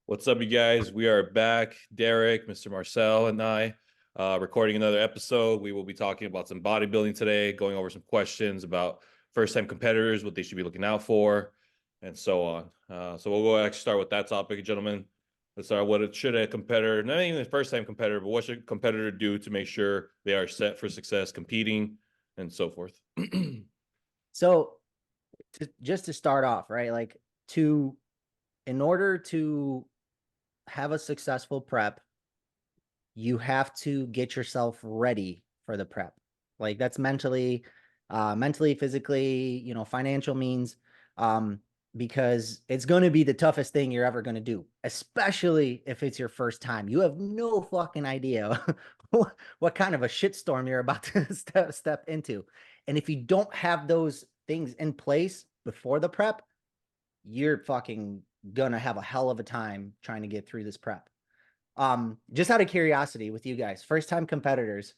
What's up, you guys? We are back. Derek, Mr. Marsell, and I recording another episode. We will be talking about some bodybuilding today, going over some questions about first-time competitors, what they should be looking out for, and so on. So we'll go actually start with that topic, gentlemen. Let's start. Should a competitor, not even a first-time competitor, but what should a competitor do to make sure they are set for success competing and so forth? So just to start off, right? In order to have a successful prep, you have to get yourself ready for the prep. Like that's mentally, physically, financial means, because it's going to be the toughest thing you're ever going to do, especially if it's your first time. You have no fucking idea what kind of a shitstorm you're about to step into. And if you don't have those things in place before the prep, you're fucking gonna have a hell of a time trying to get through this prep. Just out of curiosity with you guys, first time competitors,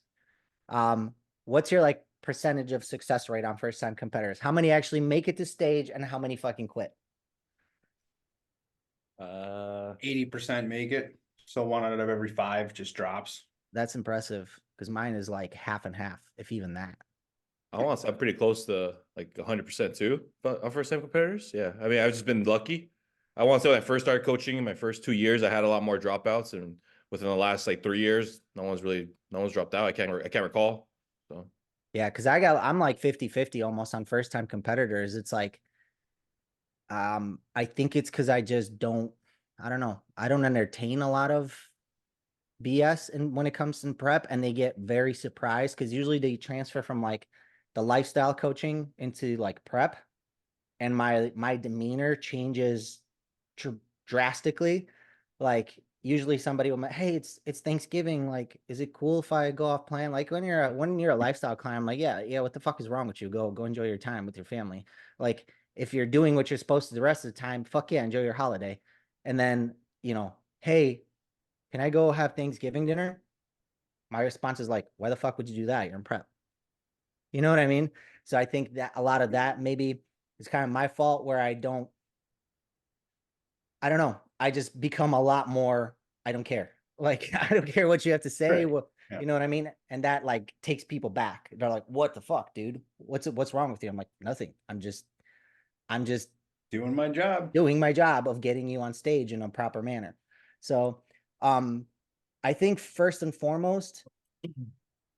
what's your percentage of success rate on first time competitors? How many actually make it to stage and how many fucking quit? 80% make it. So 1 out of every 5 just drops. That's impressive because mine is like half and half, if even that. I'm pretty close to like 100% too on first time competitors. Yeah. I mean, I've just been lucky. I want to say when I first started coaching in my first 2 years, I had a lot more dropouts, and within the last 3 years, no one's dropped out. I can't recall. So yeah, because I'm like 50-50 almost on first time competitors. It's like, I think it's because I just don't entertain a lot of BS and when it comes to prep, and they get very surprised because usually they transfer from the lifestyle coaching into prep, and my demeanor changes drastically. Usually somebody will, hey, it's Thanksgiving, is it cool if I go off plan? When you're a lifestyle client, I'm like, yeah, what the fuck is wrong with you? Go enjoy your time with your family. If you're doing what you're supposed to the rest of the time, fuck yeah, enjoy your holiday. And then, hey, can I go have Thanksgiving dinner? My response is why the fuck would you do that? You're in prep. You know what I mean? So I think that a lot of that maybe is kind of my fault, where I don't know. I just become a lot more, I don't care. I don't care what you have to say. Right. Well, Yeah. You know what I mean? And that takes people back. They're like, what the fuck, dude? What's wrong with you? I'm like, nothing. I'm just Doing my job. doing my job of getting you on stage in a proper manner. So, I think first and foremost,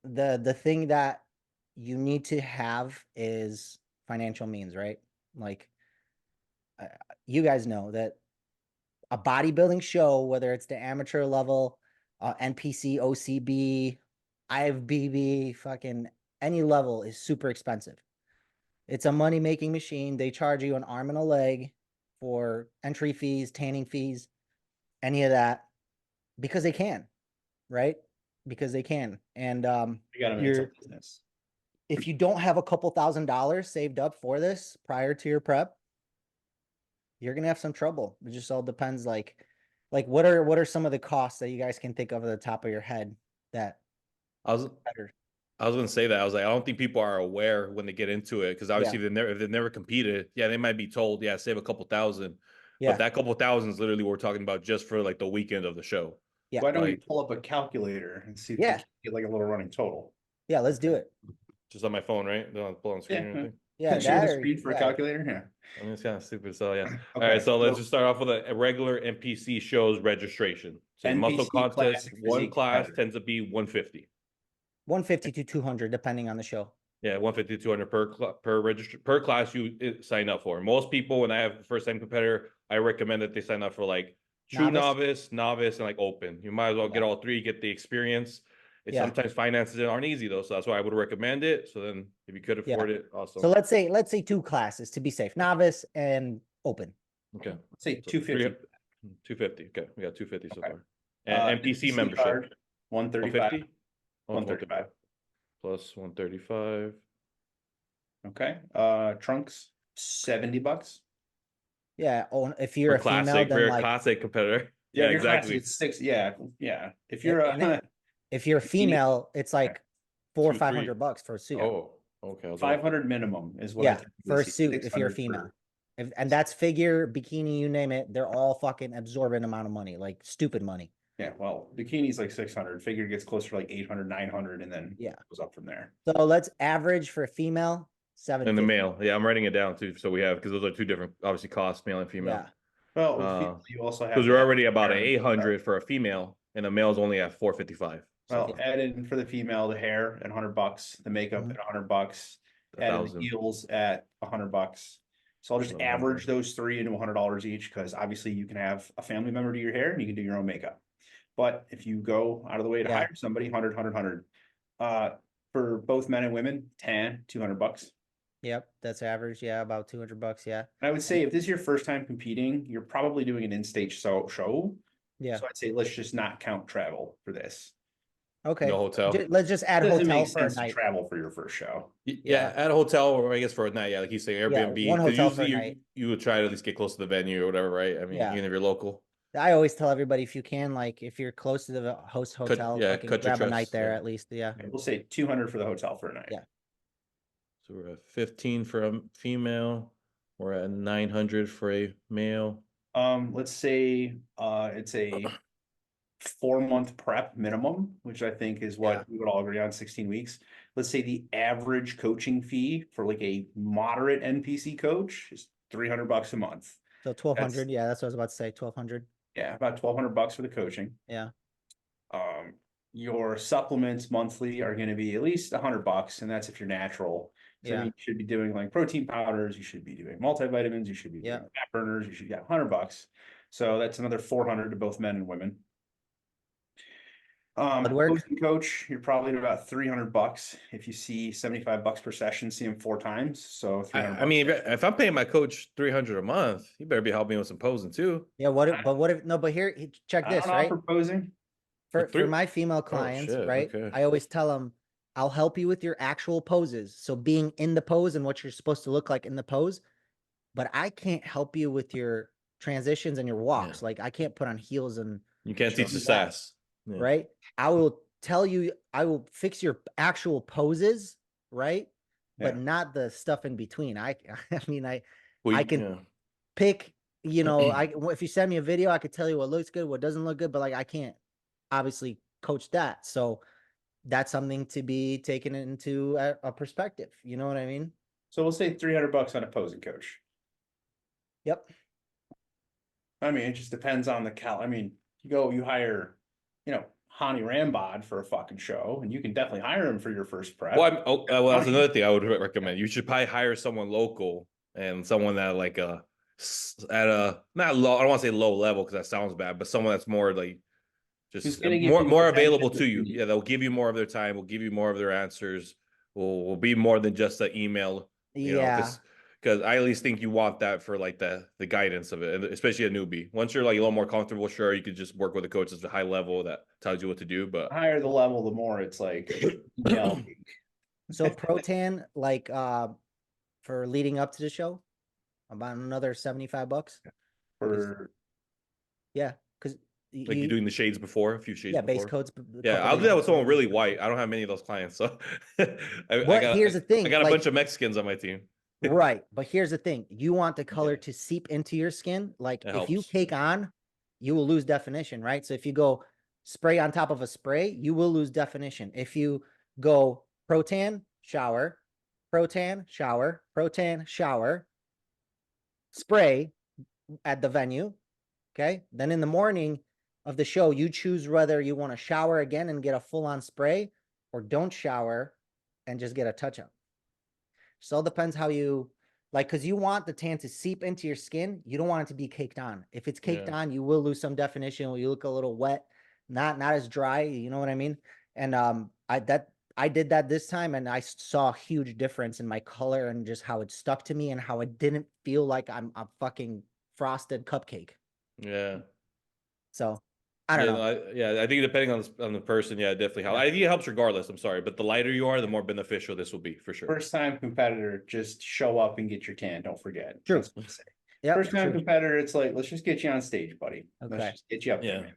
the thing that you need to have is financial means, right? You guys know that a bodybuilding show, whether it's the amateur level, NPC, OCB, IFBB, fucking any level, is super expensive. It's a money-making machine. They charge you an arm and a leg for entry fees, tanning fees, any of that, because they can, right? Because they can. And You gotta make some business. if you don't have a couple $1,000s saved up for this prior to your prep, you're gonna have some trouble. It just all depends. What are some of the costs that you guys can think of at the top of your head that I was going to say that. I was like, I don't think people are aware when they get into it, because obviously if they've never competed, they might be told, save a couple thousand. Yeah. But that couple thousand is literally what we're talking about just for the weekend of the show. Yeah. Why don't you pull up a calculator and see if you can get a little running total? Yeah, let's do it. Just on my phone, right? Don't pull on screen or anything. Yeah, share the screen for a calculator. I mean, it's kind of stupid. So yeah. Okay. All right. So let's just start off with a regular NPC shows registration. So NPC muscle contest, one class competitor. tends to be 150. 150 to 200, depending on the show. Yeah, 150 to 200 per class you sign up for. Most people, when I have a first time competitor, I recommend that they sign up for true novice, and open. You might as well get all three, get the experience. Sometimes finances aren't easy though, so that's why I would recommend it. So then, if you could afford it, also. So let's say 2 classes to be safe: novice and open. Okay. Let's say 250. 250. Okay, we got 250 so far. And NPC membership. Card, 135. 135 plus 135. Okay. Trunks, $70. Yeah. Oh, if you're a classic, female, then for a classic competitor. Yeah, exactly. It's 6. Yeah. If you're if you're a female, it's $400 or $500 for a suit. Oh, okay. 500 minimum is what. For a suit if you're a female. And that's figure, bikini, you name it. They're all fucking absorbent amount of money, like stupid money. Yeah, well, bikini's like 600, figure gets closer to like 800, 900, and then Yeah. goes up from there. So let's average for a female, And the 750. male. Yeah, I'm writing it down too. So we have, because those are two different, obviously, costs, male and female. Yeah. Well, with female, you also have Because to we're add already about hair and 800 for a female, and the male's only at 455. Well, add in for the female the hair at $100, the makeup Mhm. at $100, add in the 1,000. heels at $100. So I'll just 1,100. average those three into $100 each, because obviously you can have a family member do your hair and you can do your own makeup. But if you go out of the way to Yeah. hire somebody, 100. For both men and women, tan, $200. Yep, that's average. Yeah, about $200. Yeah. And I would say if this is your first time competing, you're probably doing an in-state show. Yeah. So I'd say let's just not count travel for this. Okay. No hotel. Let's just add Doesn't hotel make for a sense to night. travel for your first show. Yeah, at a hotel, or I guess for a night, yeah, like he's saying, Airbnb. one 'cause hotel for a usually night. you would try to at least get close to the venue or whatever, right? I mean, Yeah. even if you're local. I always tell everybody, if you can, like, if you're close to the host hotel, yeah, fucking cut your grab a night trust, there yeah. at least. Yeah. Okay, we'll say 200 for the hotel for a night. Yeah. So we're at 15 for a female. We're at 900 for a male. Let's say it's a 4-month prep minimum, which I think is what Yeah. we would all agree on, 16 weeks. Let's say the average coaching fee for like a moderate NPC coach is $300 a month. So 1,200. Yeah, that's what I was about to say. 1,200. Yeah, about $1,200 for the coaching. Yeah. Your supplements monthly are going to be at least $100, and that's if you're natural. So Yeah. you should be doing like protein powders, you should be doing multivitamins, you should be doing fat burners, you should get $100. So that's another 400 to both men and women. Coaching coach, you're probably at about $300. If you see $75 per session, see him 4 times. So 300. I mean, if I'm paying my coach $300 a month, he better be helping me with some posing too. Yeah. What if no, but here, check this, right? For posing. For my female clients, right? Okay. I always tell them, I'll help you with your actual poses. So being in the pose and what you're supposed to look like in the pose, but I can't help you with your transitions and your walks. Like I can't put on heels and you can't teach the sass. Yeah. Right? I will tell you, I will fix your actual poses, right? But not the stuff in between. I mean, I can pick, you know, if you send me a video, I could tell you what looks good, what doesn't look good, but like I can't obviously coach that. So that's something to be taken into a perspective. You know what I mean? So we'll say $300 on a posing coach. Yep. I mean, it just depends on the I mean, you hire, Hani Rambod for a fucking show, and you can definitely hire him for your first prep. Well, that's another thing I would recommend. You should probably hire someone local and someone that like at a not low. I don't want to say low level because that sounds bad, but someone that's more like just more available to you. Yeah, they'll give you more of their time. Will give you more of their answers. Will be more than just an email. You know, because I at least think you want that for like the guidance of it, and especially a newbie. Once you're like a little more comfortable, sure, you could just work with a coach that's a high level that tells you what to do. But the higher the level, the more it's like So Protan, like for leading up to the show, about another $75 for because like you're doing the shades before, a few shades. Yeah, before. base coats. Yeah, I'll do that with someone really white. I don't have many of those clients, so here's the thing: I got a bunch of Mexicans on my team. Right, but here's the thing: you want the color to seep into your skin. Like if you take on, you will lose definition, right? So if you go spray on top of a spray, you will lose definition. If you go Protan, shower, Protan, shower, Protan, shower, spray at the venue, okay? Then in the morning of the show, you choose whether you want to shower again and get a full-on spray or don't shower and just get a touch-up. So it depends how you like, because you want the tan to seep into your skin. You don't want it to be caked on. If it's caked on, you will lose some definition. You look a little wet, not as dry. You know what I mean? And I did that this time, and I saw a huge difference in my color and just how it stuck to me and how it didn't feel like I'm a fucking frosted cupcake. Yeah. So I don't know. I think depending on the person, definitely helps. I think it helps regardless. I'm sorry, but the lighter you are, the more beneficial this will be for sure. First time competitor, just show up and get your tan. Don't forget. True. Yeah. First time competitor, it's like, let's just get you on stage, buddy. Okay. Let's just get you up there, man.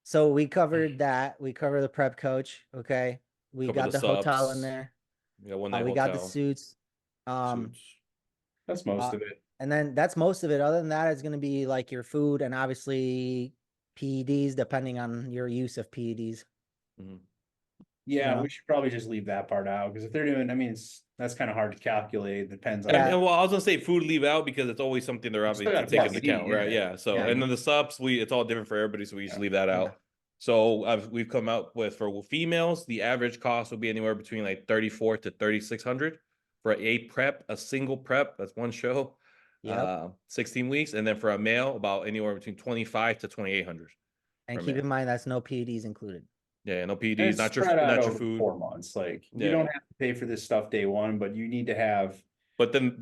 So we covered that. We covered the prep coach. Okay. We got the hotel in there. Yeah, we got the suits. That's most of it. And then that's most of it. Other than that, it's going to be like your food and obviously PEDs, depending on your use of PEDs. Mhm. Yeah, know? we should probably just leave that part out because if they're doing, I mean, that's kind of hard to calculate. It depends on. And well, I was gonna say food leave out because it's always something they're You still obviously gotta taking plus into eat, account, right? Yeah. So Yeah. and then the subs, it's all different for everybody, so we just Yeah. leave that Yeah. out. So we've come out with for females, the average cost will be anywhere between like 34 to 3,600 for a prep, a single prep. That's one show, Yep. 16 weeks, and then for a male, about anywhere between 25 to 2,800 And for a keep male. in mind that's no PEDs included. Yeah, no And PEDs, it's spread out not your over food. 4 months. Like you Yeah. don't have to pay for this stuff day one, but you need to have. But then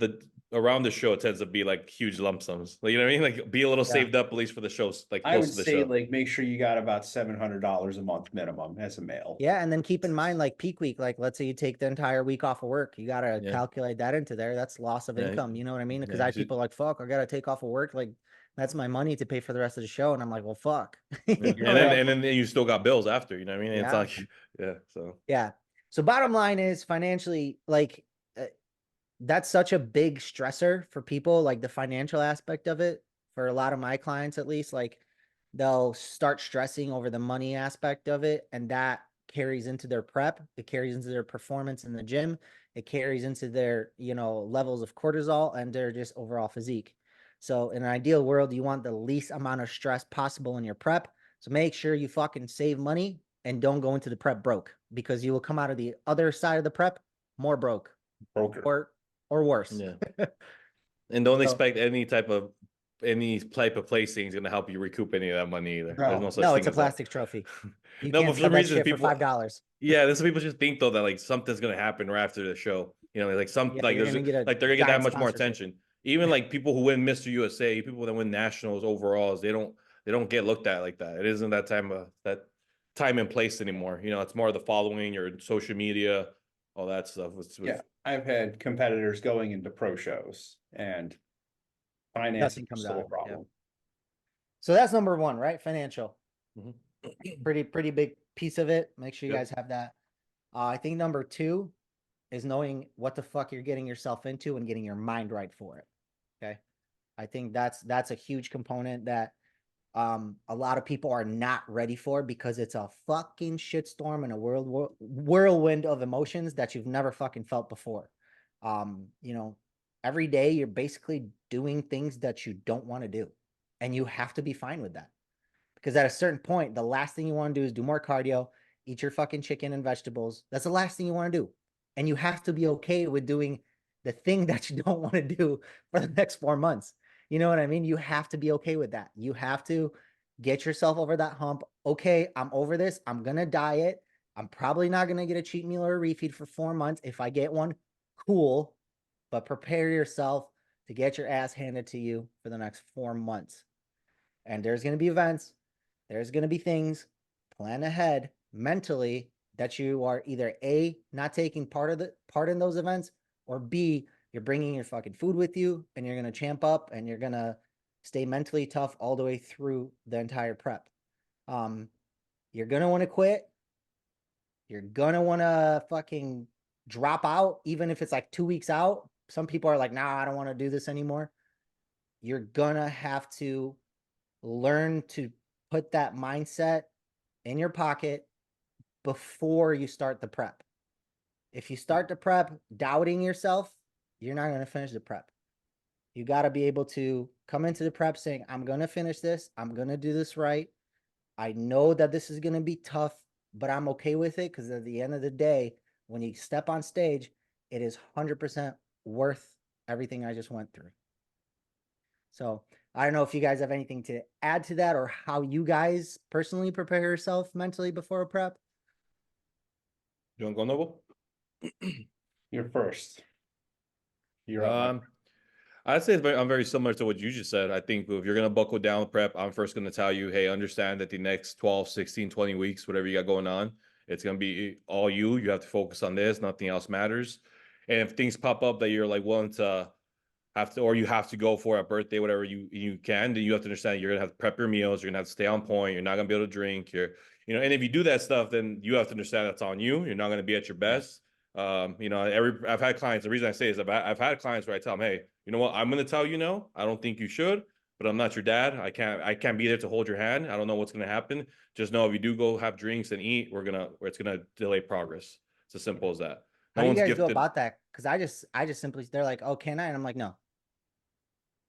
around the show it tends to be like huge lump sums. Like, you know what I mean? Like be a little Yeah. saved up at least for the shows, like I close would to the say show. like make sure you got about $700 a month minimum as a male. Yeah, and then keep in mind like peak week, like let's say you take the entire week off of work, you gotta Yeah. calculate that into there. That's loss of Yeah. income. You know what I mean? Because Yeah, I you should- people are like fuck, I gotta take off of work. Like that's my money to pay for the rest of the show, and I'm like, well, fuck. Yeah. You And know what I mean? then you still got bills after, you know what I mean? It's Yeah. like, yeah. So Yeah. So bottom line is financially, like that's such a big stressor for people, like the financial aspect of it. For a lot of my clients, at least, like they'll start stressing over the money aspect of it, and that carries into their prep. It carries into their performance in the gym. It carries into their, levels of cortisol and their just overall physique. So in an ideal world, you want the least amount of stress possible in your prep. So make sure you fucking save money and don't go into the prep broke, because you will come out of the other side of the prep more broke Broker. or worse. yeah. And don't So- expect any type of placing is gonna help you recoup any of that money either. No. There's no such No, thing it's a as that. plastic trophy. You No, can't but for sell some that reason shit for people $5. yeah, some people just think though that like something's gonna happen right after the show. You know, like Yeah, like you're there's gonna get a like they're gonna get that giant much more sponsorship. attention. Even like people who win Mr. USA, people that win nationals overalls, they don't get looked at like that. It isn't that time and place anymore. You know, it's more the following, your social media, all that stuff. Yeah, I've had competitors going into pro shows and financing Nothing comes still out a of it, yeah. problem. So that's number one, right? Financial. Mhm. Pretty big piece of it. Make sure you Yep. guys have that. I think number two is knowing what the fuck you're getting yourself into and getting your mind right for it. Okay. I think that's a huge component that a lot of people are not ready for, because it's a fucking shitstorm and a whirlwind of emotions that you've never fucking felt before. Every day you're basically doing things that you don't want to do, and you have to be fine with that, because at a certain point, the last thing you want to do is do more cardio, eat your fucking chicken and vegetables. That's the last thing you want to do, and you have to be okay with doing the thing that you don't want to do for the next 4 months. You know what I mean? You have to be okay with that. You have to get yourself over that hump. Okay, I'm over this. I'm going to diet. I'm probably not going to get a cheat meal or a refeed for 4 months. If I get one, cool. But prepare yourself to get your ass handed to you for the next 4 months. And there's going to be events. There's going to be things. Plan ahead mentally that you are either A, not taking part in those events, or B, you're bringing your fucking food with you and you're going to champ up and you're going to stay mentally tough all the way through the entire prep. You're going to want to quit. You're going to want to fucking drop out, even if it's like 2 weeks out. Some people are like, nah, I don't want to do this anymore. You're going to have to learn to put that mindset in your pocket before you start the prep. If you start the prep doubting yourself, you're not going to finish the prep. You got to be able to come into the prep saying, I'm going to finish this. I'm going to do this right. I know that this is going to be tough, but I'm okay with it, because at the end of the day, when you step on stage, it is 100% worth everything I just went through. So I don't know if you guys have anything to add to that, or how you guys personally prepare yourself mentally before a prep. You want to go, Noble? You're first. You're up. I'd say I'm very similar to what you just said. I think if you're going to buckle down prep, I'm first going to tell you, hey, understand that the next 12, 16, 20 weeks, whatever you got going on, it's going to be all you. You have to focus on this. Nothing else matters. And if things pop up that you're like willing to or you have to go for a birthday, whatever you can, then you have to understand you're going to have to prep your meals. You're going to have to stay on point. You're not going to be able to drink. And if you do that stuff, then you have to understand that's on you. You're not going to be at your best. You know, I've had clients. The reason I say is I've had clients where I tell them, hey, you know what, I'm going to tell you no. I don't think you should, but I'm not your dad. I can't be there to hold your hand. I don't know what's going to happen. Just know if you do go have drinks and eat, it's gonna delay progress. It's as simple as that. How No do you one's guys go gifted. about that? Because I just simply, they're like, oh, can I? And I'm like, no.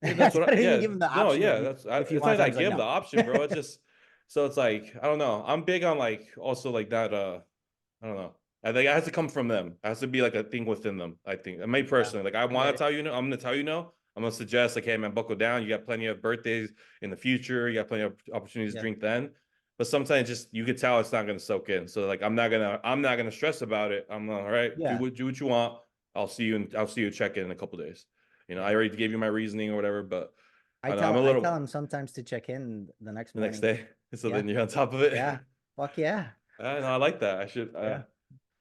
Yeah, that's I what don't yeah, even give them the no, option. yeah, If you it's want not to, that I I was like, give them no. the option, bro. It's just so it's like I don't know. I'm big on like also like that I don't know. I think it has to come from them. It has to be like a thing within them. I think. Me personally, like I want to tell you no. I'm gonna tell you no. I'm gonna suggest like, hey man, buckle down. You got plenty of birthdays in the future. You got plenty of opportunities to drink then. But sometimes just you could tell it's not gonna soak in. So like I'm not gonna stress about it. I'm all right. Yeah. Do what you want. I'll see you check in a couple days. You know, I already gave you my reasoning or whatever, but I know I'm a I little tell them sometimes to check in the next the next morning. day. So Yeah. then you're on top of it. Yeah. Fuck yeah. I know I like that. I should Yeah.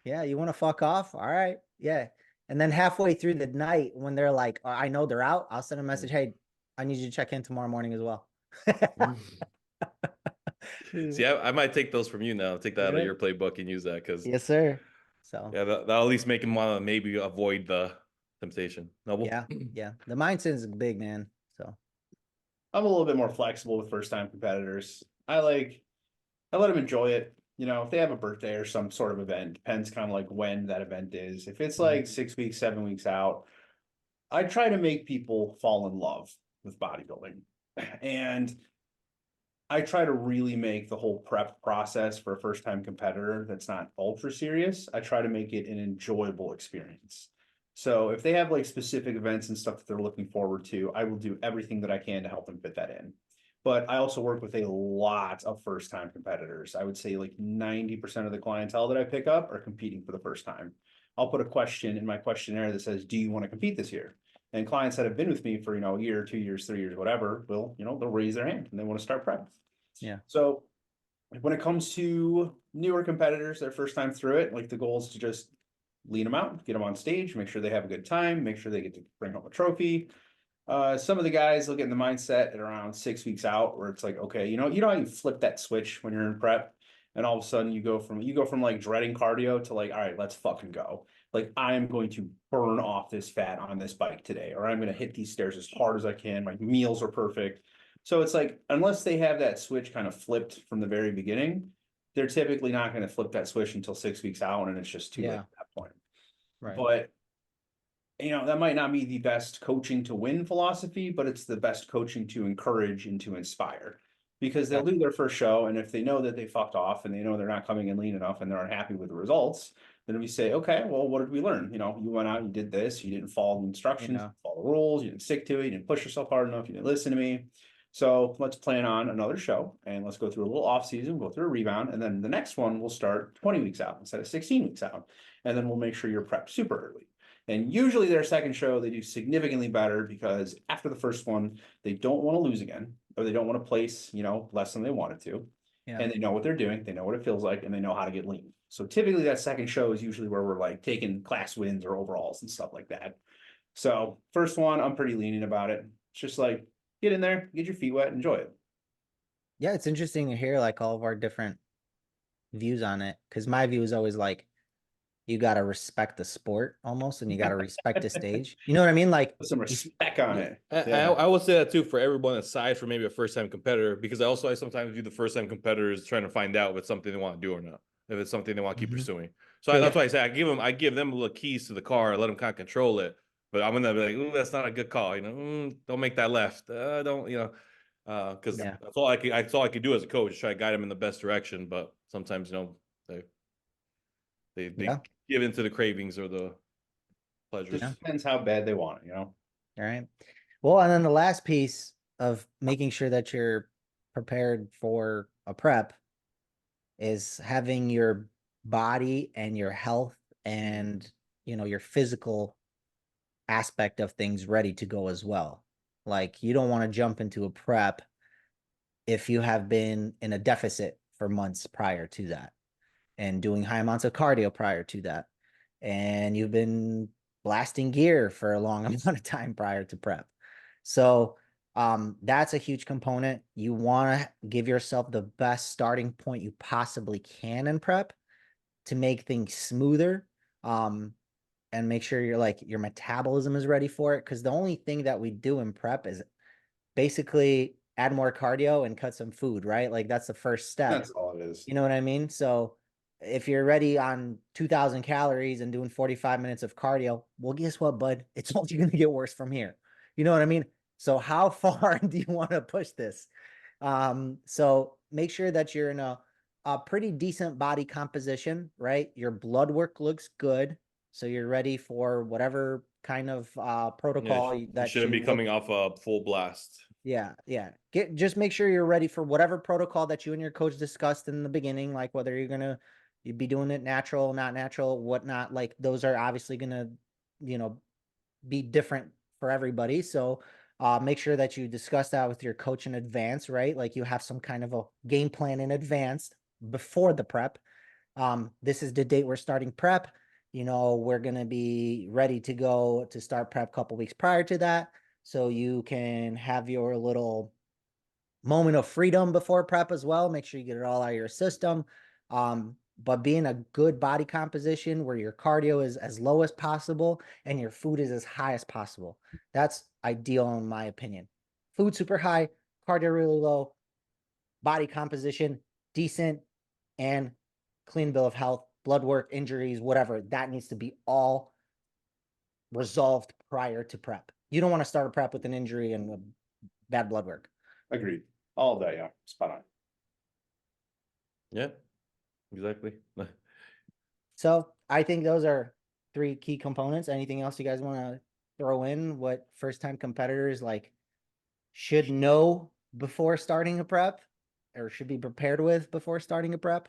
Yeah. You want to fuck off? All right. Yeah. And then halfway through the night, when they're like, oh, I know they're out, I'll send a message. Hey, I need you to check in tomorrow morning as well. See, I might take those from you now. Take that out of Right. your playbook and use that because Yes, sir. So yeah, that'll at least make him want to maybe avoid the temptation. Noble. yeah, yeah. The mindset is big, man. So I'm a little bit more flexible with first time competitors. I let them enjoy it. You know, if they have a birthday or some sort of event, depends kind of like when that event is. If it's like 6 weeks, 7 weeks out, I try to make people fall in love with bodybuilding. And I try to really make the whole prep process for a first time competitor that's not ultra serious. I try to make it an enjoyable experience. So if they have like specific events and stuff that they're looking forward to, I will do everything that I can to help them fit that in. But I also work with a lot of first time competitors. I would say like 90% of the clientele that I pick up are competing for the first time. I'll put a question in my questionnaire that says, do you want to compete this year? And clients that have been with me for, a year, 2 years, 3 years, whatever, will, they'll raise their hand and they want to start prep. yeah. So when it comes to newer competitors, their first time through it, like the goal is to just lead them out, get them on stage, make sure they have a good time, make sure they get to bring home a trophy. Some of the guys will get in the mindset at around 6 weeks out where it's like, okay, you know how you flip that switch when you're in prep and all of a sudden you go from like dreading cardio to like, all right, let's fucking go. Like I am going to burn off this fat on this bike today, or I'm going to hit these stairs as hard as I can. My meals are perfect. So it's like, unless they have that switch kind of flipped from the very beginning, they're typically not going to flip that switch until 6 weeks out, and it's just too late at that point. Right. But that might not be the best coaching to win philosophy, but it's the best coaching to encourage and to inspire. Because they'll do their first show, and if they know that they fucked off and they know they're not coming in lean enough and they're unhappy with the results, then we say, okay, well, what did we learn? You went out, you did this, you didn't follow the instructions, you didn't follow the rules, you didn't stick to it, you didn't push yourself hard enough, you didn't listen to me. So let's plan on another show and let's go through a little off season, go through a rebound, and then the next one will start 20 weeks out instead of 16 weeks out. And then we'll make sure you're prepped super early. And usually their second show, they do significantly better because after the first one, they don't want to lose again, or they don't want to place, less than they wanted to. Yeah. And they know what they're doing, they know what it feels like, and they know how to get lean. So typically that second show is usually where we're like taking class wins or overalls and stuff like that. So first one, I'm pretty lenient about it. It's just like, get in there, get your feet wet, enjoy it. Yeah, it's interesting to hear like all of our different views on it. Cause my view is always like, you got to respect the sport almost, and you got to respect the stage. You know what I mean? Like Put some respect on it. I will say that too for everyone aside from maybe a first time competitor, because I sometimes view the first time competitors trying to find out if it's something they want to do or not, if it's something they want to keep pursuing. So that's why I say I give them a little keys to the car, let them kind of control it. But I'm gonna be like, ooh, that's not a good call. Don't make that left. Don't because that's all I could do as a coach, try to guide them in the best direction. But sometimes they give into the cravings or the pleasures. Just depends how bad they want it, All right. Well, and then the last piece of making sure that you're prepared for a prep is having your body and your health and your physical aspect of things ready to go as well. Like you don't want to jump into a prep if you have been in a deficit for months prior to that and doing high amounts of cardio prior to that, and you've been blasting gear for a long amount of time prior to prep. So that's a huge component. You want to give yourself the best starting point you possibly can in prep to make things smoother. And make sure your metabolism is ready for it. Cause the only thing that we do in prep is basically add more cardio and cut some food, right? Like that's the first step. That's all it is. You know what I mean? So if you're ready on 2,000 calories and doing 45 minutes of cardio, well, guess what, bud? It's only going to get worse from here. You know what I mean? So how far do you want to push this? So make sure that you're in a pretty decent body composition, right? Your blood work looks good. So you're ready for whatever kind of protocol You that shouldn't be look. coming off a full blast. Yeah, yeah. Just make sure you're ready for whatever protocol that you and your coach discussed in the beginning, like whether you'd be doing it natural, not natural, whatnot. Like those are obviously gonna, be different for everybody. So make sure that you discuss that with your coach in advance, right? Like you have some kind of a game plan in advance before the prep. This is the date we're starting prep. We're gonna be ready to go to start prep a couple weeks prior to that. So you can have your little moment of freedom before prep as well. Make sure you get it all out of your system. But be in a good body composition where your cardio is as low as possible and your food is as high as possible. That's ideal in my opinion. Food super high, cardio really low, body composition decent, and clean bill of health, blood work, injuries, whatever. That needs to be all resolved prior to prep. You don't want to start a prep with an injury and bad blood work. Agreed. All of that, yeah. Spot on. Yeah, exactly. So I think those are 3 key components. Anything else you guys want to throw in? What first time competitors should know before starting a prep or should be prepared with before starting a prep?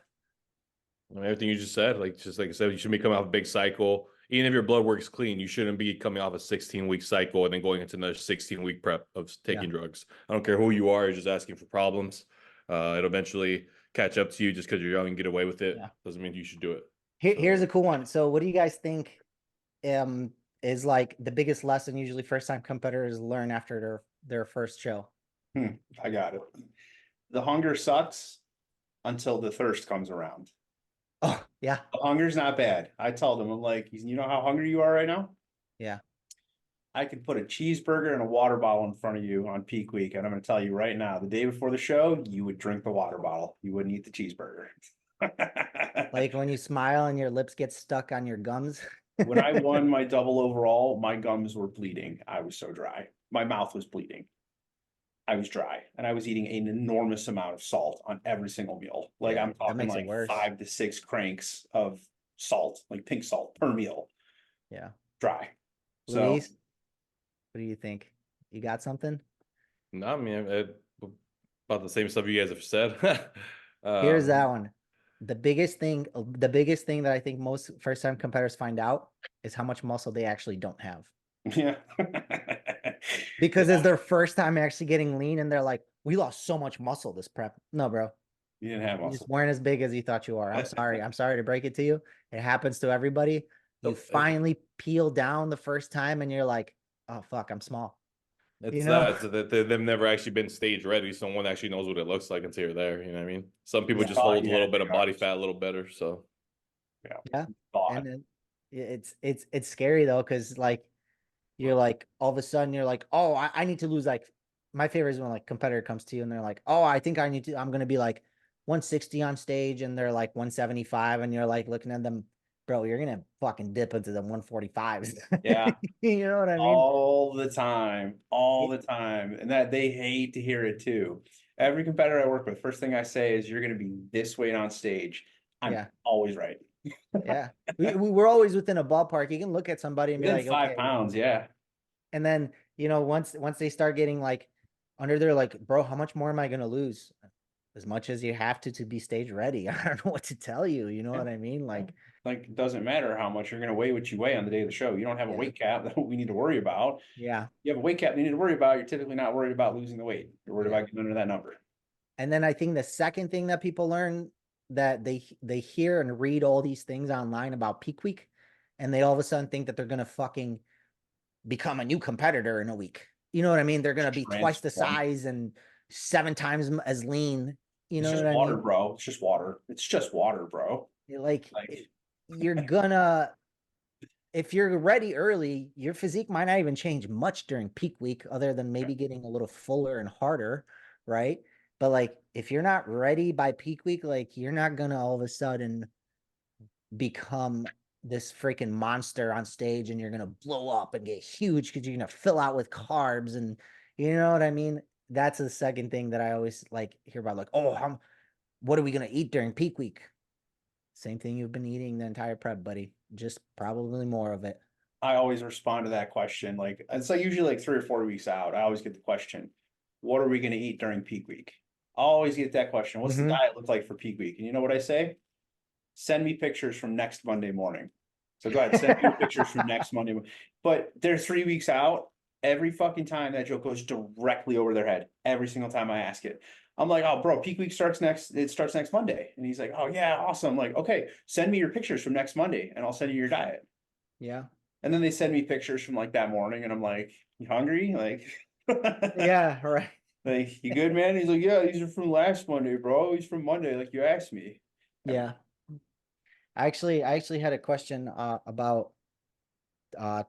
Everything you just said, like I said, you should be coming off a big cycle. Even if your blood work's clean, you shouldn't be coming off a 16-week cycle and then going into another 16-week prep of taking drugs. I don't care who you are, you're just asking for problems. It'll eventually catch up to you just because you're young and get away with it. Yeah. Doesn't mean you should do it. Here's a cool one. So what do you guys think is like the biggest lesson usually first time competitors learn after their first show? I got it. The hunger sucks until the thirst comes around. Oh, yeah. The hunger's not bad. I tell them, I'm like, you know how hungry you are right now? Yeah. I could put a cheeseburger and a water bottle in front of you on peak week. And I'm going to tell you right now, the day before the show, you would drink the water bottle. You wouldn't eat the cheeseburger. Like when you smile and your lips get stuck on your gums. When I won my double overall, my gums were bleeding. I was so dry. My mouth was bleeding. I was dry and I was eating an enormous amount of salt on every single meal. Like I'm talking like 5 to 6 cranks of salt, like pink salt per meal. Yeah. Dry. Luis, so what do you think? You got something? No, I mean, about the same stuff you guys have said. Here's that one. The biggest thing that I think most first time competitors find out is how much muscle they actually don't have. Yeah. Because it's their first time actually getting lean and they're like, we lost so much muscle this prep. No, bro. You didn't have muscle. You just weren't as big as you thought you are. I'm sorry. I'm sorry to break it to you. It happens to everybody. You finally peel down the first time and you're like, oh, fuck, I'm small. It's that they've never actually been stage ready. So no one actually knows what it looks like until you're there. You know what I mean? Some people just hold a little bit of body fat a little better. So yeah. And it's scary though, because like you're like all of a sudden you're like, oh, I need to lose. Like my favorite is when like competitor comes to you and they're like, oh, I think I'm gonna be like 160 on stage and they're like 175 and you're like looking at them, bro, you're gonna fucking dip into the 145s. Yeah. You know what I mean? All the time. And that they hate to hear it too. Every competitor I work with, first thing I say is you're gonna be this weight on stage. I'm always right. Yeah. We're always within a ballpark. You can look at somebody and be like, 5 pounds, yeah. And then, once they start getting like under there, like, bro, how much more am I gonna lose? As much as you have to be stage ready. I don't know what to tell you. You know what I mean? Like it doesn't matter how much you're gonna weigh what you weigh on the day of the show. You don't have a weight cap that we need to worry about. Yeah. You have a weight cap you need to worry about. You're typically not worried about losing the weight. You're worried about getting under that number. And then I think the second thing that people learn that they hear and read all these things online about peak week, and they all of a sudden think that they're gonna fucking become a new competitor in a week. You know what I mean? They're gonna be twice the size and 7 times as lean. You know what I mean? Water, bro. It's just water. It's just water, bro. Like you're gonna if you're ready early, your physique might not even change much during peak week, other than maybe getting a little fuller and harder, right? But like, if you're not ready by peak week, like you're not gonna all of a sudden become this freaking monster on stage and you're gonna blow up and get huge because you're gonna fill out with carbs, and you know what I mean? That's the second thing that I always like hear about, like, oh, what are we gonna eat during peak week? Same thing you've been eating the entire prep, buddy. Just probably more of it. I always respond to that question. Like it's like usually like 3 or 4 weeks out. I always get the question, what are we going to eat during peak week? I always get that question. What's the diet look like for peak week? And you know what I say? Send me pictures from next Monday morning. So go ahead, send me pictures from next Monday. But they're 3 weeks out. Every fucking time that joke goes directly over their head. Every single time I ask it. I'm like, oh, bro, peak week starts next Monday. And he's like, oh, yeah, awesome. I'm like, okay, send me your pictures from next Monday and I'll send you your diet. Yeah. And then they send me pictures from like that morning and I'm like, you hungry? Like, Yeah, right. like, you good, man? He's like, yeah, these are from last Monday, bro. He's from Monday, like you asked me. Yeah. I actually had a question about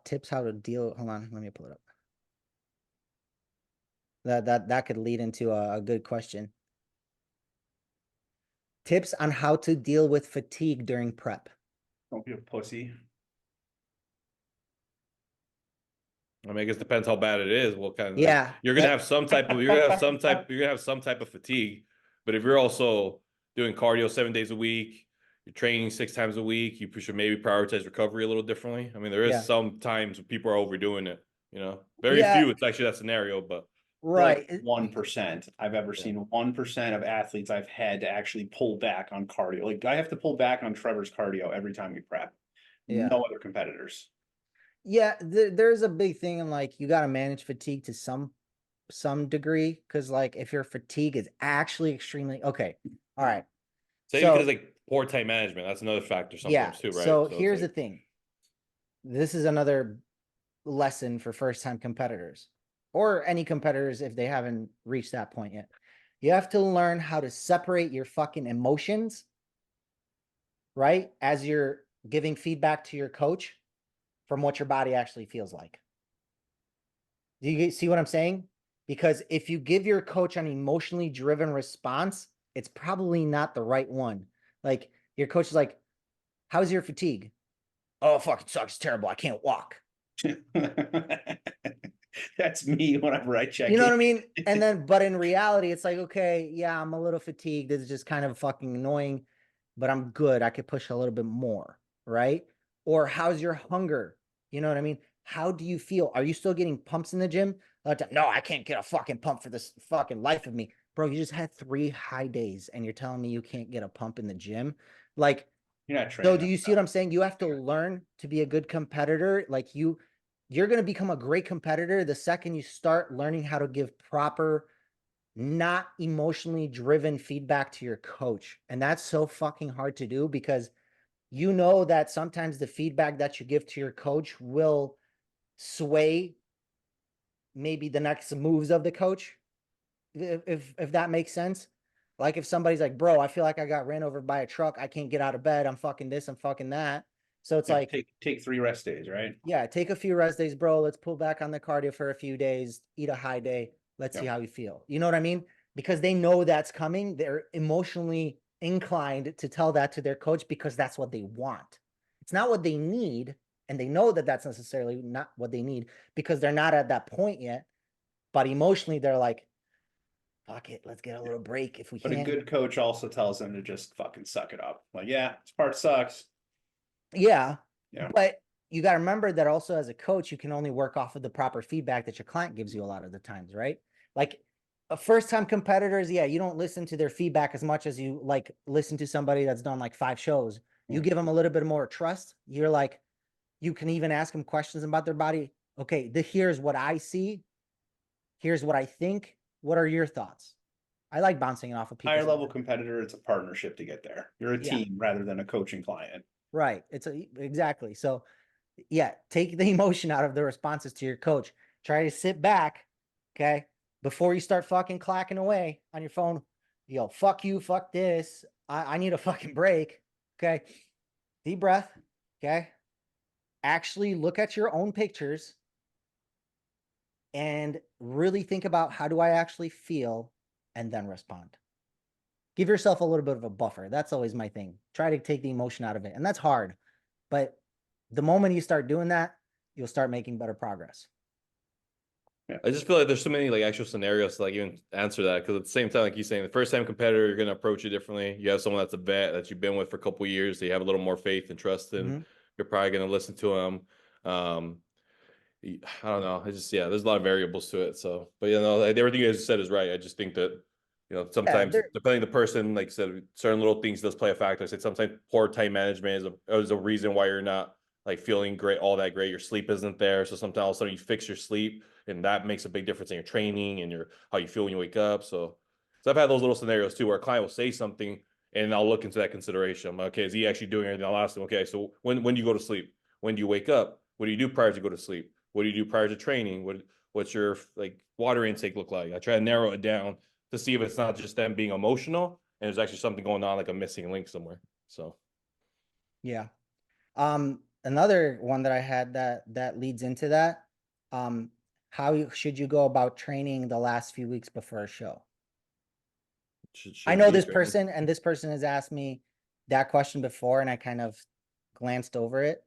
tips how to deal. Hold on, let me pull it up. That could lead into a good question. Tips on how to deal with fatigue during prep. Don't be a pussy. I mean, I guess it depends how bad it is. What kind of, Yeah. you're gonna have some type of, you're gonna have some type of fatigue. But if you're also doing cardio 7 days a week, you're training 6 times a week, you should maybe prioritize recovery a little differently. I mean, there is some times when people are overdoing it, you know. Very few, it's actually that scenario, but Right. Like 1%. I've ever seen 1% of athletes I've had to actually pull back on cardio. Like I have to pull back on Trevor's cardio every time we prep. Yeah. No other competitors. Yeah, there's a big thing in like you got to manage fatigue to some degree, because like if your fatigue is actually extremely okay, all right. say because like poor time management, that's another factor sometimes too, right? So here's the thing. This is another lesson for first time competitors or any competitors if they haven't reached that point yet. You have to learn how to separate your fucking emotions, right? As you're giving feedback to your coach from what your body actually feels like. Do you see what I'm saying? Because if you give your coach an emotionally driven response, it's probably not the right one. Like your coach is like, how's your fatigue? Oh, fucking sucks. It's terrible. I can't walk. That's me whenever I check. You know what I mean? And then, but in reality, it's like, okay, yeah, I'm a little fatigued. This is just kind of fucking annoying, but I'm good. I could push a little bit more, right? Or how's your hunger? You know what I mean? How do you feel? Are you still getting pumps in the gym? No, I can't get a fucking pump for this fucking life of me. Bro, you just had 3 high days and you're telling me you can't get a pump in the gym? Like, you're not training. so do you see what I'm saying? You have to learn to be a good competitor. Like you're going to become a great competitor the second you start learning how to give proper, not emotionally driven feedback to your coach. And that's so fucking hard to do because you know that sometimes the feedback that you give to your coach will sway maybe the next moves of the coach. If that makes sense. Like if somebody's like, bro, I feel like I got ran over by a truck. I can't get out of bed. I'm fucking this. I'm fucking that. So it's like, take 3 rest days, right? Yeah, take a few rest days, bro. Let's pull back on the cardio for a few days, eat a high day. Let's see how you feel. You know what I mean? Because they know that's coming. They're emotionally inclined to tell that to their coach because that's what they want. It's not what they need. And they know that that's necessarily not what they need because they're not at that point yet. But emotionally, they're like, fuck it, let's get a little break if we can. But a good coach also tells them to just fucking suck it up. Like, yeah, this part sucks. Yeah. But you got to remember that also as a coach, you can only work off of the proper feedback that your client gives you a lot of the times, right? Like a first time competitors, yeah, you don't listen to their feedback as much as you like listen to somebody that's done like 5 shows. You give them a little bit more trust. You're like, you can even ask them questions about their body. Okay, here's what I see. Here's what I think. What are your thoughts? I like bouncing it off of people. Higher level competitor, it's a partnership to get there. You're a team rather than a coaching client. Right. Exactly. So yeah, take the emotion out of the responses to your coach. Try to sit back, okay? Before you start fucking clacking away on your phone, yo, fuck you, fuck this. I need a fucking break, okay? Deep breath, okay? actually look at your own pictures and really think about, how do I actually feel, and then respond. Give yourself a little bit of a buffer. That's always my thing. Try to take the emotion out of it. And that's hard. But the moment you start doing that, you'll start making better progress. I just feel like there's so many like actual scenarios to like even answer that, because at the same time, like you're saying, the first time competitor, you're gonna approach it differently. You have someone that's a vet that you've been with for a couple of years, so you have a little more faith and trust in. Mhm. You're probably gonna listen to them. I don't know. I just, yeah, there's a lot of variables to it. So, but you know, like, everything you guys said is right. I just think that, you know, sometimes there- depending on the person, like I said, certain little things does play a factor. I said sometimes poor time management is a reason why you're not like feeling great, all that great. Your sleep isn't there. So sometimes all of a sudden you fix your sleep, and that makes a big difference in your training and your how you feel when you wake up. So I've had those little scenarios too, where a client will say something and I'll look into that consideration. I'm like, okay, is he actually doing anything? I'll ask him, okay, so when do you go to sleep? When do you wake up? What do you do prior to go to sleep? What do you do prior to training? What's your like water intake look like? I try to narrow it down to see if it's not just them being emotional and there's actually something going on, like a missing link somewhere. So Yeah. Another one that I had that leads into that. How should you go about training the last few weeks before a show? I know this person, and this person has asked me that question before, and I kind of glanced over it.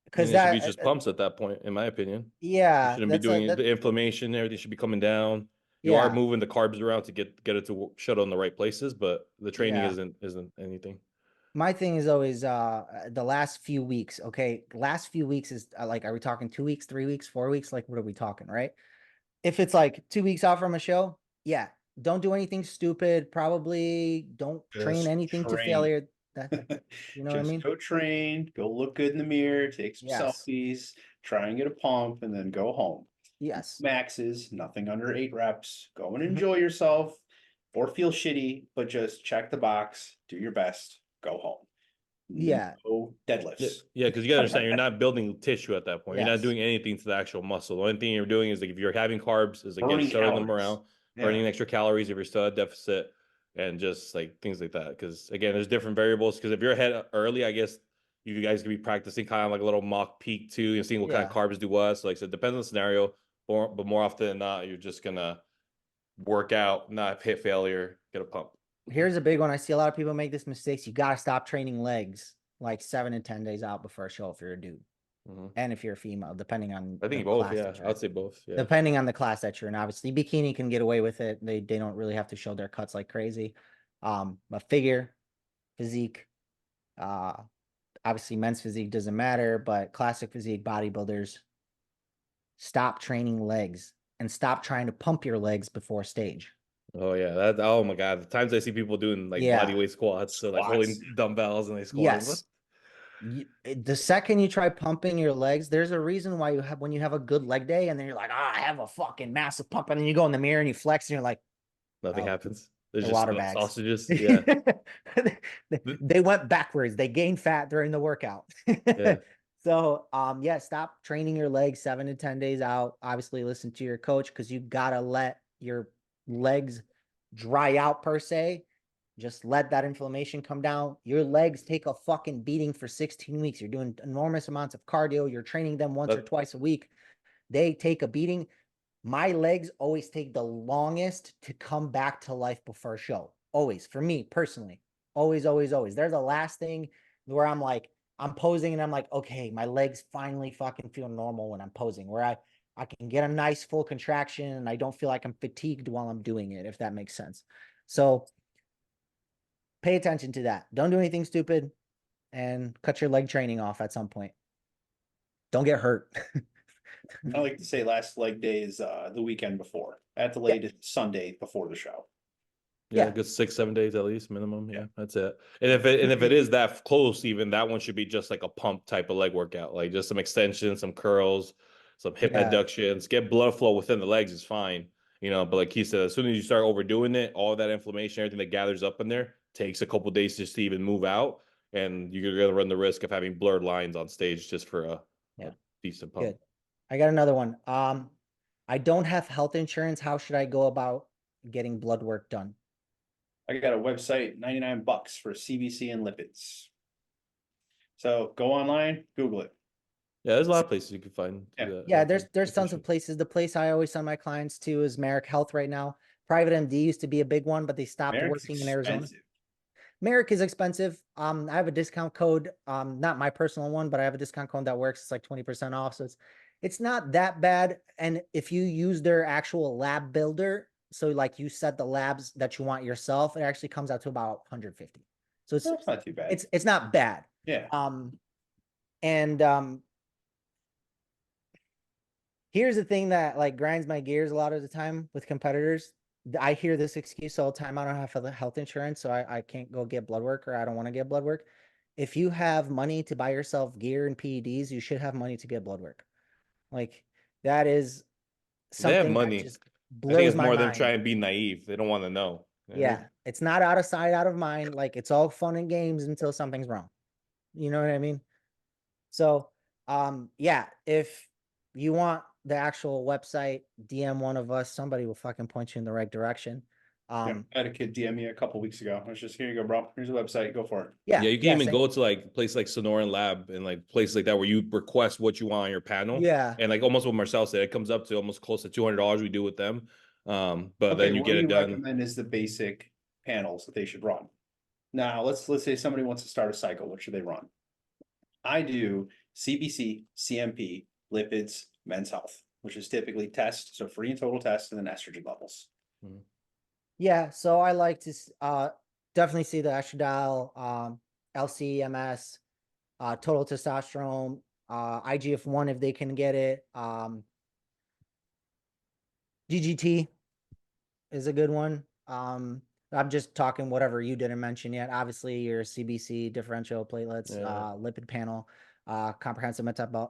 Because it should be just pumps at that point, in my opinion. You yeah, shouldn't be doing it. The inflammation, everything should be coming down. You are yeah, moving the carbs around to get it to shuttle in the right places, but the training yeah. isn't anything. My thing is always the last few weeks. Okay, last few weeks is like, are we talking 2 weeks, 3 weeks, 4 weeks? Like, what are we talking, right? If it's like 2 weeks out from a show, yeah, don't do anything stupid. Probably don't train Just anything to train. failure. That, you know what I Just mean? go train, go look good in the mirror, take some Yes. selfies, try and get a pump, and then go home. Yes. Maxes, nothing under 8 reps. Go and Mhm. enjoy yourself or feel shitty, but just check the box, do your best, go home. Yeah. No deadlifts. Yeah, because you gotta understand, you're not building tissue at that point. You're not Yes. doing anything to the actual muscle. The only thing you're doing is like if you're having carbs, is again Burning shuttling them calories. around, Yeah. burning extra calories if you're still at deficit, and just like things like that. Because again, there's different variables. Because if you're ahead early, I guess you guys could be practicing kind of like a little mock peak too, and seeing what kind of Yeah. carbs do what. So like I said, depends on the scenario, but more often than not, you're just gonna work out, not hit failure, get a pump. Here's a big one. I see a lot of people make this mistake. You got to stop training legs like 7 to 10 days out before a show if you're a dude. And if you're a female, depending on I the think both. class Yeah, that you're I'd in. say both. Yeah. Depending on the class that you're in. Obviously, bikini can get away with it. They don't really have to show their cuts like crazy. But figure, physique, obviously men's physique doesn't matter, but classic physique bodybuilders, stop training legs and stop trying to pump your legs before stage. Oh yeah, that. Oh my God, the times I see people doing like body Yeah. weight squats, so like Squats. holding dumbbells and they squatting. Yes. The second you try pumping your legs, there's a reason why you have, when you have a good leg day and then you're like, I have a fucking massive pump, and then you go in the mirror and you flex and you're like, Nothing oh, happens. There's they're just water bags. sausages. Yeah. They went backwards. They gained fat during the workout. Yeah. So yeah, stop training your legs 7 to 10 days out. Obviously listen to your coach, because you gotta let your legs dry out per se. Just let that inflammation come down. Your legs take a fucking beating for 16 weeks. You're doing enormous amounts of cardio. You're training them once or twice a week. They take a beating. My legs always take the longest to come back to life before a show. Always, for me personally. Always, always, always. They're the last thing where I'm like, I'm posing and I'm like, okay, my legs finally fucking feel normal when I'm posing, where I can get a nice full contraction and I don't feel like I'm fatigued while I'm doing it, if that makes sense. So pay attention to that. Don't do anything stupid, and cut your leg training off at some point. Don't get hurt. I like to say last leg day is the weekend before. At the latest Sunday before the show. Yeah, Yeah. good 6-7 days at least minimum. Yeah, Yeah. that's it. And if it is that close, even that one should be just like a pump type of leg workout, like just some extensions, some curls, some hip Yeah. adductions. Get blood flow within the legs is fine, you know. But like he said, as soon as you start overdoing it, all that inflammation, everything that gathers up in there, takes a couple days just to even move out, and you're gonna run the risk of having blurred lines on stage just for a decent pump. Good. I got another one. I don't have health insurance. How should I go about getting blood work done? I got a website, $99 for CBC and lipids. So go online, Google it. Yeah, there's a lot of places you can find. Yeah. that. Yeah, That's there's tons of efficient. places. The place I always send my clients to is Merrick Health right now. Private MD used to be a big one, but they stopped Merrick's working in Arizona. expensive. Merrick is expensive. I have a discount code, not my personal one, but I have a discount code that works. It's like 20% off. So it's not that bad. And if you use their actual lab builder, so like you set the labs that you want yourself, it actually comes out to about 150. So That's not too bad. it's not bad. Yeah. And here's the thing that like grinds my gears a lot of the time with competitors. I hear this excuse all the time. I don't have health insurance, so I can't go get blood work, or I don't want to get blood work. If you have money to buy yourself gear and PEDs, you should have money to get blood work. Like that is They have something that money. just I think blows it's my more them mind. trying to be naive. They don't want to know. You know what I Yeah, mean? it's not out of sight, out of mind. Like it's all fun and games until something's wrong. You know what I mean? So, yeah, if you want the actual website, DM one of us. Somebody will fucking point you in the right direction. Yeah. I had a kid DM me a couple weeks ago. I was just, here you go, bro. Here's a website. Go for it. Yeah, Yeah, you can yeah, even same. go to like places like Sonoran Lab and like places like that where you request what you want on your panel. Yeah, And like almost what Marsell said, it comes up to almost close to $200 we do with them. But Okay, then you what get do it you done. recommend is the basic panels that they should run? Now, let's say somebody wants to start a cycle. What should they run? I do CBC, CMP, lipids, men's health, which is typically test, so free and total test, and then estrogen levels. yeah. So I like to definitely see the estradiol, LCMS, total testosterone, IGF-1 if they can get it. GGT is a good one. I'm just talking whatever you didn't mention yet. Obviously, your CBC, differential platelets, Yeah. lipid panel, comprehensive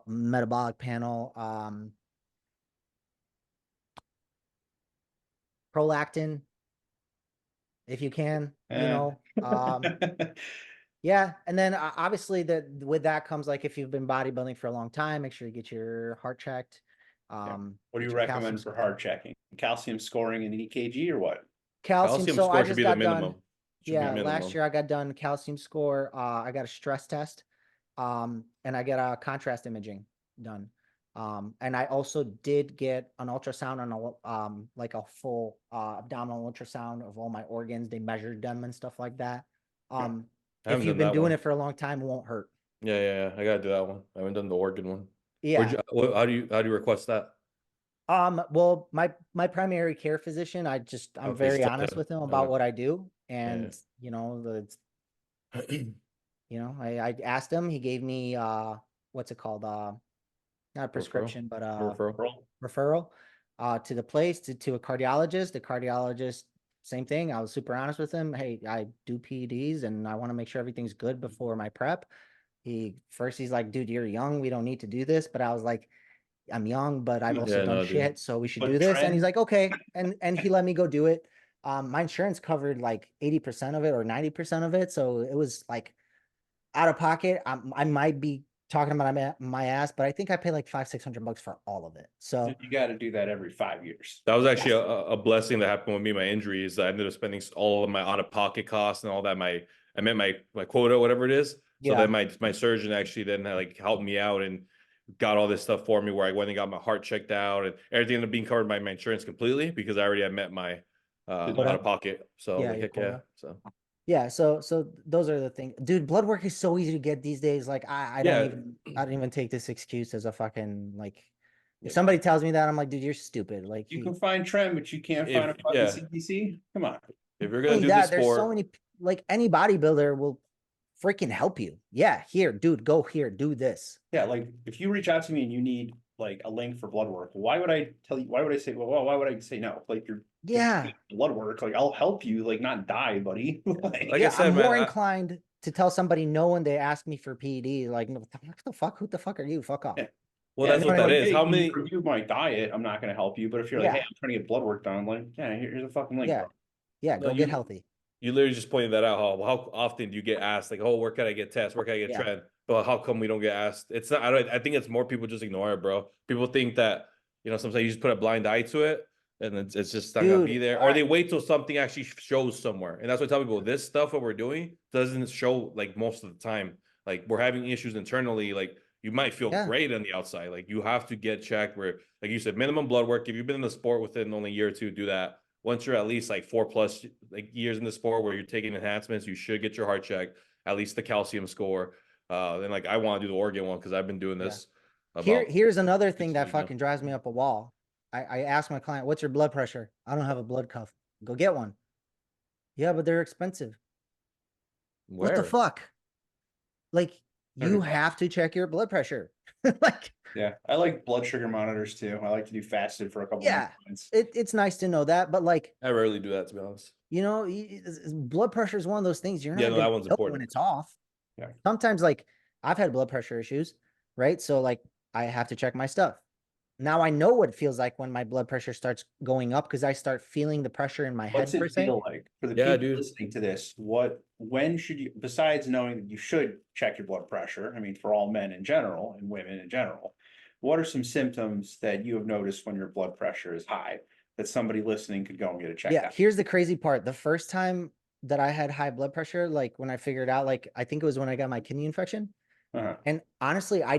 metabolic panel, prolactin, if you can, you know. Yeah, and then obviously with that comes like if you've been bodybuilding for a long time, make sure you get your heart checked. What do get you your calcium recommend for heart checking? Calcium scoring in an EKG or what? Calcium. Calcium So I score should just be the got done. minimum. Should be Yeah, minimum. last year I got done calcium score. I got a stress test, and I got a contrast imaging done. And I also did get an ultrasound on a like a full abdominal ultrasound of all my organs. They measured them and stuff like that. I haven't If you've done been that doing one. it for a long time, it won't hurt. Yeah. I gotta do that one. I haven't done the organ one. Yeah. How do you request that? Well, my primary care physician, I'm Okay, very still honest there. with him about Okay. what I do, and you know I asked him. He gave me what's it called? Not a prescription, but Referral. referral to the place to a cardiologist. The cardiologist, same thing. I was super honest with him. Hey, I do PEDs and I want to make sure everything's good before my prep. He's like, dude, you're young. We don't need to do this. But I was like, I'm young, but I've also Yeah, done no, dude. shit, so we should But do this. And he's trend- like, okay. And he let me go do it. My insurance covered like 80% of it or 90% of it. So it was like out of pocket. I might be talking about my ass, but I think I paid like $500-600 for all of it. So You got to do that every 5 years. That was actually a blessing that happened with me. My injuries, I ended up spending all of my out-of-pocket costs and all that. I met my quota, whatever it is. So yeah, then my surgeon actually then like helped me out and got all this stuff for me, where I went and got my heart checked out, and everything ended up being covered by my insurance completely because I already had met my Quota. out-of-pocket. So Yeah, like your heck yeah. quota. So yeah. So those are the things, dude. Blood work is so easy to get these days. Like I don't even take this excuse as a fucking like. If somebody tells me that, I'm like, dude, you're stupid. Like You can find trend, but you can't find a fucking CBC. Come on. if you're gonna do this there's so sport, many, like any bodybuilder will freaking help you. Yeah, here, dude, go here, do this. Yeah, like if you reach out to me and you need like a link for blood work, why would I tell you? Why would I say? Well, why would I say no? Like Yeah, blood work. Like I'll help you. Like not die, buddy. like yeah, I said, I'm more man, inclined to tell somebody no when they ask me for PED. Like, what the fuck? Who the fuck are you? Fuck off. Yeah. well, Yeah, that's you know what what I that mean? is. Hey, How can you many? review my diet? I'm not going to help you. But if you're like, Yeah. hey, I'm trying to get blood work done, I'm like, yeah, here's a fucking link. Yeah, Bro. yeah, No, go get healthy. You literally just pointed that out. How often do you get asked like, oh, where can I get tests? Where can I get Yeah. trend? But how come we don't get asked? It's not. I think it's more people just ignore it, bro. People think that sometimes you just put a blind eye to it, and it's just not gonna be there, or they wait till something actually shows somewhere. And that's what I tell people. This stuff what we're doing doesn't show like most of the time. like we're having issues internally. Like you might feel Yeah. great on the outside. Like you have to get checked where, like you said, minimum blood work. If you've been in the sport within only a year or two, do that. Once you're at least like 4+ like years in the sport where you're taking enhancements, you should get your heart checked, at least the calcium score. Then like I want to do the organ one because I've been doing this Here's another thing 6 that years now. fucking drives me up a wall. I asked my client, what's your blood pressure? I don't have a blood cuff. Go get one. Yeah, but they're expensive. What the Where? fuck? Like, you $30. have to check your blood pressure. Like, Yeah, I like blood sugar monitors too. I like to do fasted for a couple yeah, months. it's nice to know that, but like, I rarely do that, to be honest. you know, blood pressure is one of those things you're not Yeah, no, gonna that one's know when important. it's off. Yeah. Sometimes, like, I've had blood pressure issues, right? So like, I have to check my stuff. Now I know what it feels like when my blood pressure starts going up because I start feeling the pressure in my What's head per it se. feel like for the Yeah, people dude. listening to this? When should you, besides knowing that you should check your blood pressure, I mean, for all men in general and women in general, what are some symptoms that you have noticed when your blood pressure is high that somebody listening could go and get it checked Yeah, out? here's the crazy part. The first time that I had high blood pressure, like when I figured out, like, I think it was when I got my kidney infection. Uh-huh. And honestly, I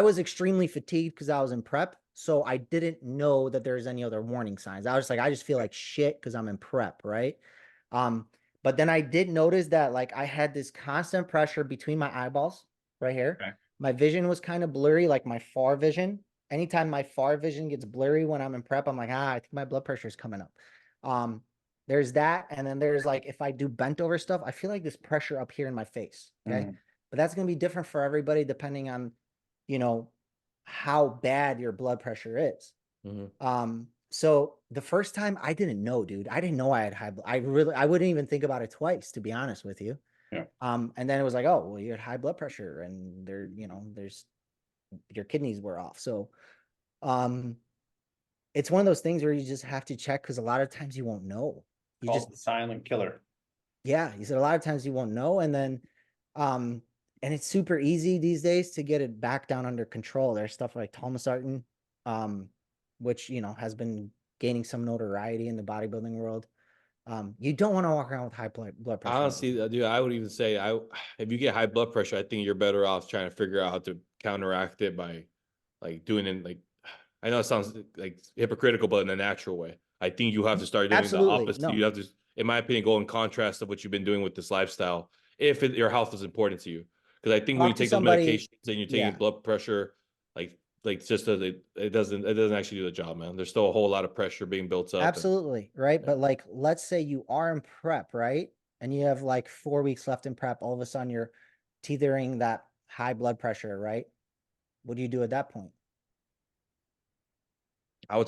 was extremely fatigued because I was in prep. So I didn't know that there's any other warning signs. I was like, I just feel like shit because I'm in prep, right? But then I did notice that like I had this constant pressure between my eyeballs right here. Okay. My vision was kind of blurry, like my far vision. Anytime my far vision gets blurry when I'm in prep, I'm like, I think my blood pressure is coming up. There's that. And then there's like, if I do bent over stuff, I feel like this pressure up here in my face. Okay. But that's going to be different for everybody depending on, you know, how bad your blood pressure is. So the first time I didn't know, dude, I didn't know I had high blood. I wouldn't even think about it twice, to be honest with you. Yeah. And then it was like, oh, well, you had high blood pressure and there's your kidneys were off. So, it's one of those things where you just have to check because a lot of times you won't know. You Called just, the silent killer. yeah, you said a lot of times you won't know. And then, and it's super easy these days to get it back down under control. There's stuff like telmisartan, which, has been gaining some notoriety in the bodybuilding world. You don't want to walk around with high blood pressure. Honestly, dude, I would even say if you get high blood pressure, I think you're better off trying to figure out how to counteract it by like doing it like, I know it sounds like hypocritical, but in a natural way. I think you have to start doing Absolutely, the opposite. no. You have to, in my opinion, go in contrast of what you've been doing with this lifestyle. If your health is important to you, because I think when you Talk to take those somebody- medications and you're taking yeah. blood pressure, like it just doesn't actually do the job, man. There's still a whole lot of pressure being built up. Absolutely, right? Yeah. But like, let's say you are in prep, right? And you have like 4 weeks left in prep. All of a sudden, you're teetering that high blood pressure, right? What do you do at that point? I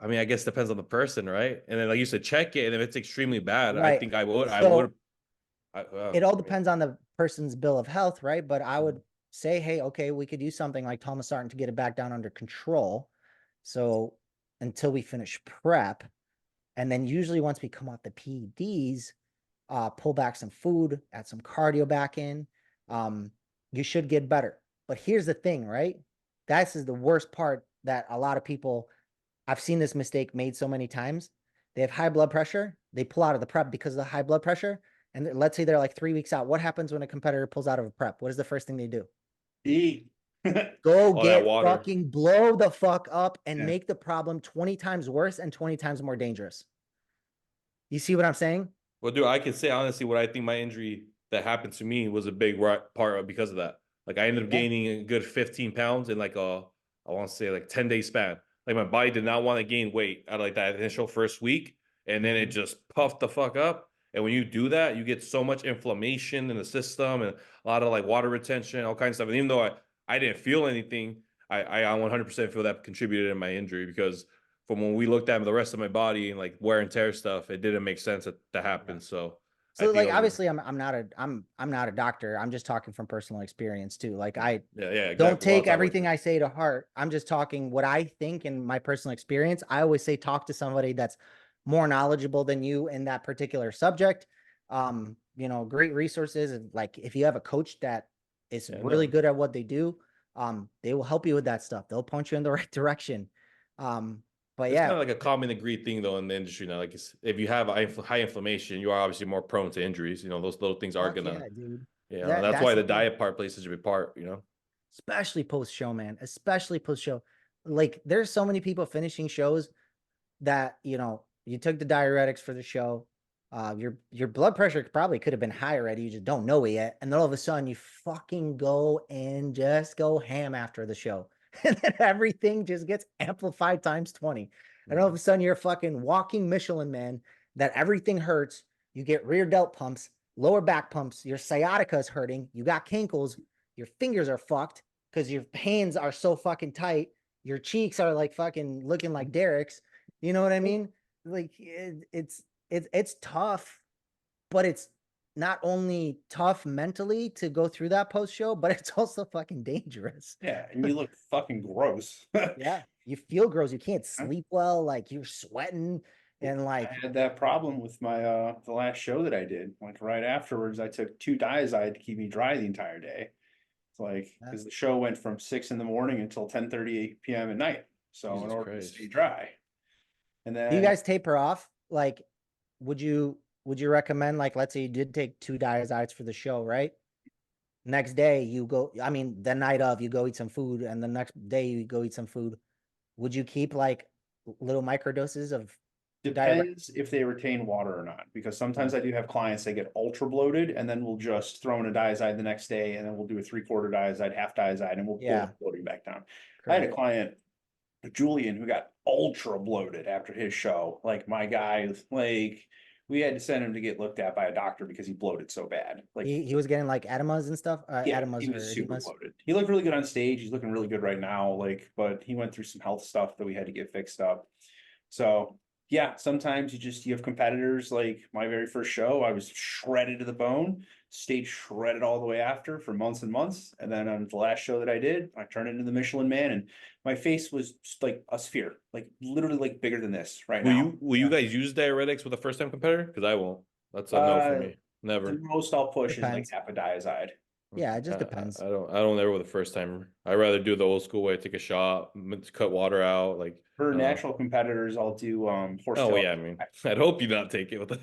mean, I guess it depends on the person, right? And then like you said, check it, and if it's extremely bad, I Right. think I would. So- I It all depends on the person's bill of health, right? But I would say, hey, okay, we could do something like telmisartan to get it back down under control. So until we finish prep, and then usually once we come off the PEDs, pull back some food, add some cardio back in, you should get better. But here's the thing, right? This is the worst part that a lot of people, I've seen this mistake made so many times. They have high blood pressure. They pull out of the prep because of the high blood pressure. And let's say they're like 3 weeks out. What happens when a competitor pulls out of a prep? What is the first thing they do? Eat. Go All that get water. fucking blow the fuck up and Yeah. make the problem 20 times worse and 20 times more dangerous. You see what I'm saying? Well, dude, I can say honestly, what I think my injury that happened to me was a big part of because of that. Like I ended up Yeah. gaining a good 15 pounds in like I want to say like 10-day span. Like my body did not want to gain weight out of like that initial first week, and then it just puffed the fuck up. And when you do that, you get so much inflammation in the system and a lot of like water retention, all kinds of stuff. And even though I didn't feel anything, I 100% feel that contributed in my injury because from when we looked at the rest of my body and like wear and tear stuff, it didn't make sense to happen. So So like obviously I'm not a doctor. I'm just talking from personal experience too. Like I exactly. don't take everything I say to heart. I'm just talking what I think in my personal experience. I always say talk to somebody that's more knowledgeable than you in that particular subject. Great resources, and like if you have a coach that is really good at what they do, they will help you with that stuff. They'll point you in the right direction. But it's yeah, kind of like a common agreed thing though in the industry now. Like if you have high inflammation, you are obviously more prone to injuries. Those little things are fuck gonna yeah, dude. Yeah, that's why the the thing. diet part plays such a big part, you know? Especially post show, man. Especially post show. Like there's so many people finishing shows that, you know, you took the diuretics for the show. Your blood pressure probably could have been high already. You just don't know it yet. And then all of a sudden you fucking go and just go ham after the show. And then everything just gets amplified times 20. And all of a sudden you're a fucking walking Michelin man that everything hurts. You get rear delt pumps, lower back pumps, your sciatica is hurting, you got kinkles, your fingers are fucked because your hands are so fucking tight. Your cheeks are like fucking looking like Derek's. You know what I mean? Like it's tough, but it's not only tough mentally to go through that post show, but it's also fucking dangerous. Yeah, and you look fucking gross. Yeah, you feel gross. You can't sleep well. Like you're sweating and like I had that problem with my the last show that I did. Like right afterwards, I took 2 Diazide to keep me dry the entire day. It's like because the show went from 6 in the morning until 10:30 p.m. at night. So Jesus in order Christ. to stay dry. And then do you guys taper off? Like, would you recommend, like, let's say you did take 2 Diazides for the show, right? Next day you go, I mean, the night of you go eat some food, and the next day you go eat some food. Would you keep like little microdoses of depends if they retain water or not. Because sometimes I do have clients that get ultra bloated and then we'll just throw in a Diazide the next day and then we'll do a 3/4 Diazide, half Diazide, and we'll pull Yeah. the bloating back down. I had a Correct. client, Julian, who got ultra bloated after his show. Like my guy, like we had to send him to get looked at by a doctor because he bloated so bad. Like He was getting like edemas and stuff. yeah, Edemas he was or super edemas. bloated. He looked really good on stage. He's looking really good right now. Like, but he went through some health stuff that we had to get fixed up. So yeah, sometimes you have competitors. Like my very first show, I was shredded to the bone, stayed shredded all the way after for months and months. And then on the last show that I did, I turned into the Michelin Man, and my face was just like a sphere, like literally like bigger than this right now. Will you guys use diuretics with a first time competitor? Because I won't. That's a no for me. The Never. most I'll push is like Depends. half a Diazide. Yeah, it just depends. I don't ever with a first timer. I'd rather do the old school way, take a shot, cut water out, like For natural competitors, I'll do horsetail. oh yeah, I mean, I'd hope you not take it with the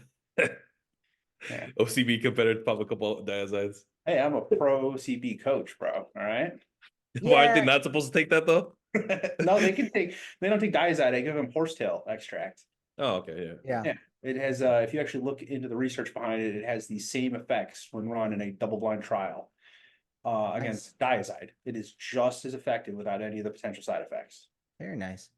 Yeah. OCB competitor, pop a couple of Diazides. Hey, I'm a pro CB coach, bro. All right. Why aren't they Yeah. not supposed to take that though? No, they don't take Diazide. I give them horsetail extract. Oh, okay, yeah. Yeah. Yeah. It has if you actually look into the research behind it, it has the same effects when run in a double-blind trial against Diazide. It is just as effective without any of the potential side effects. Very nice.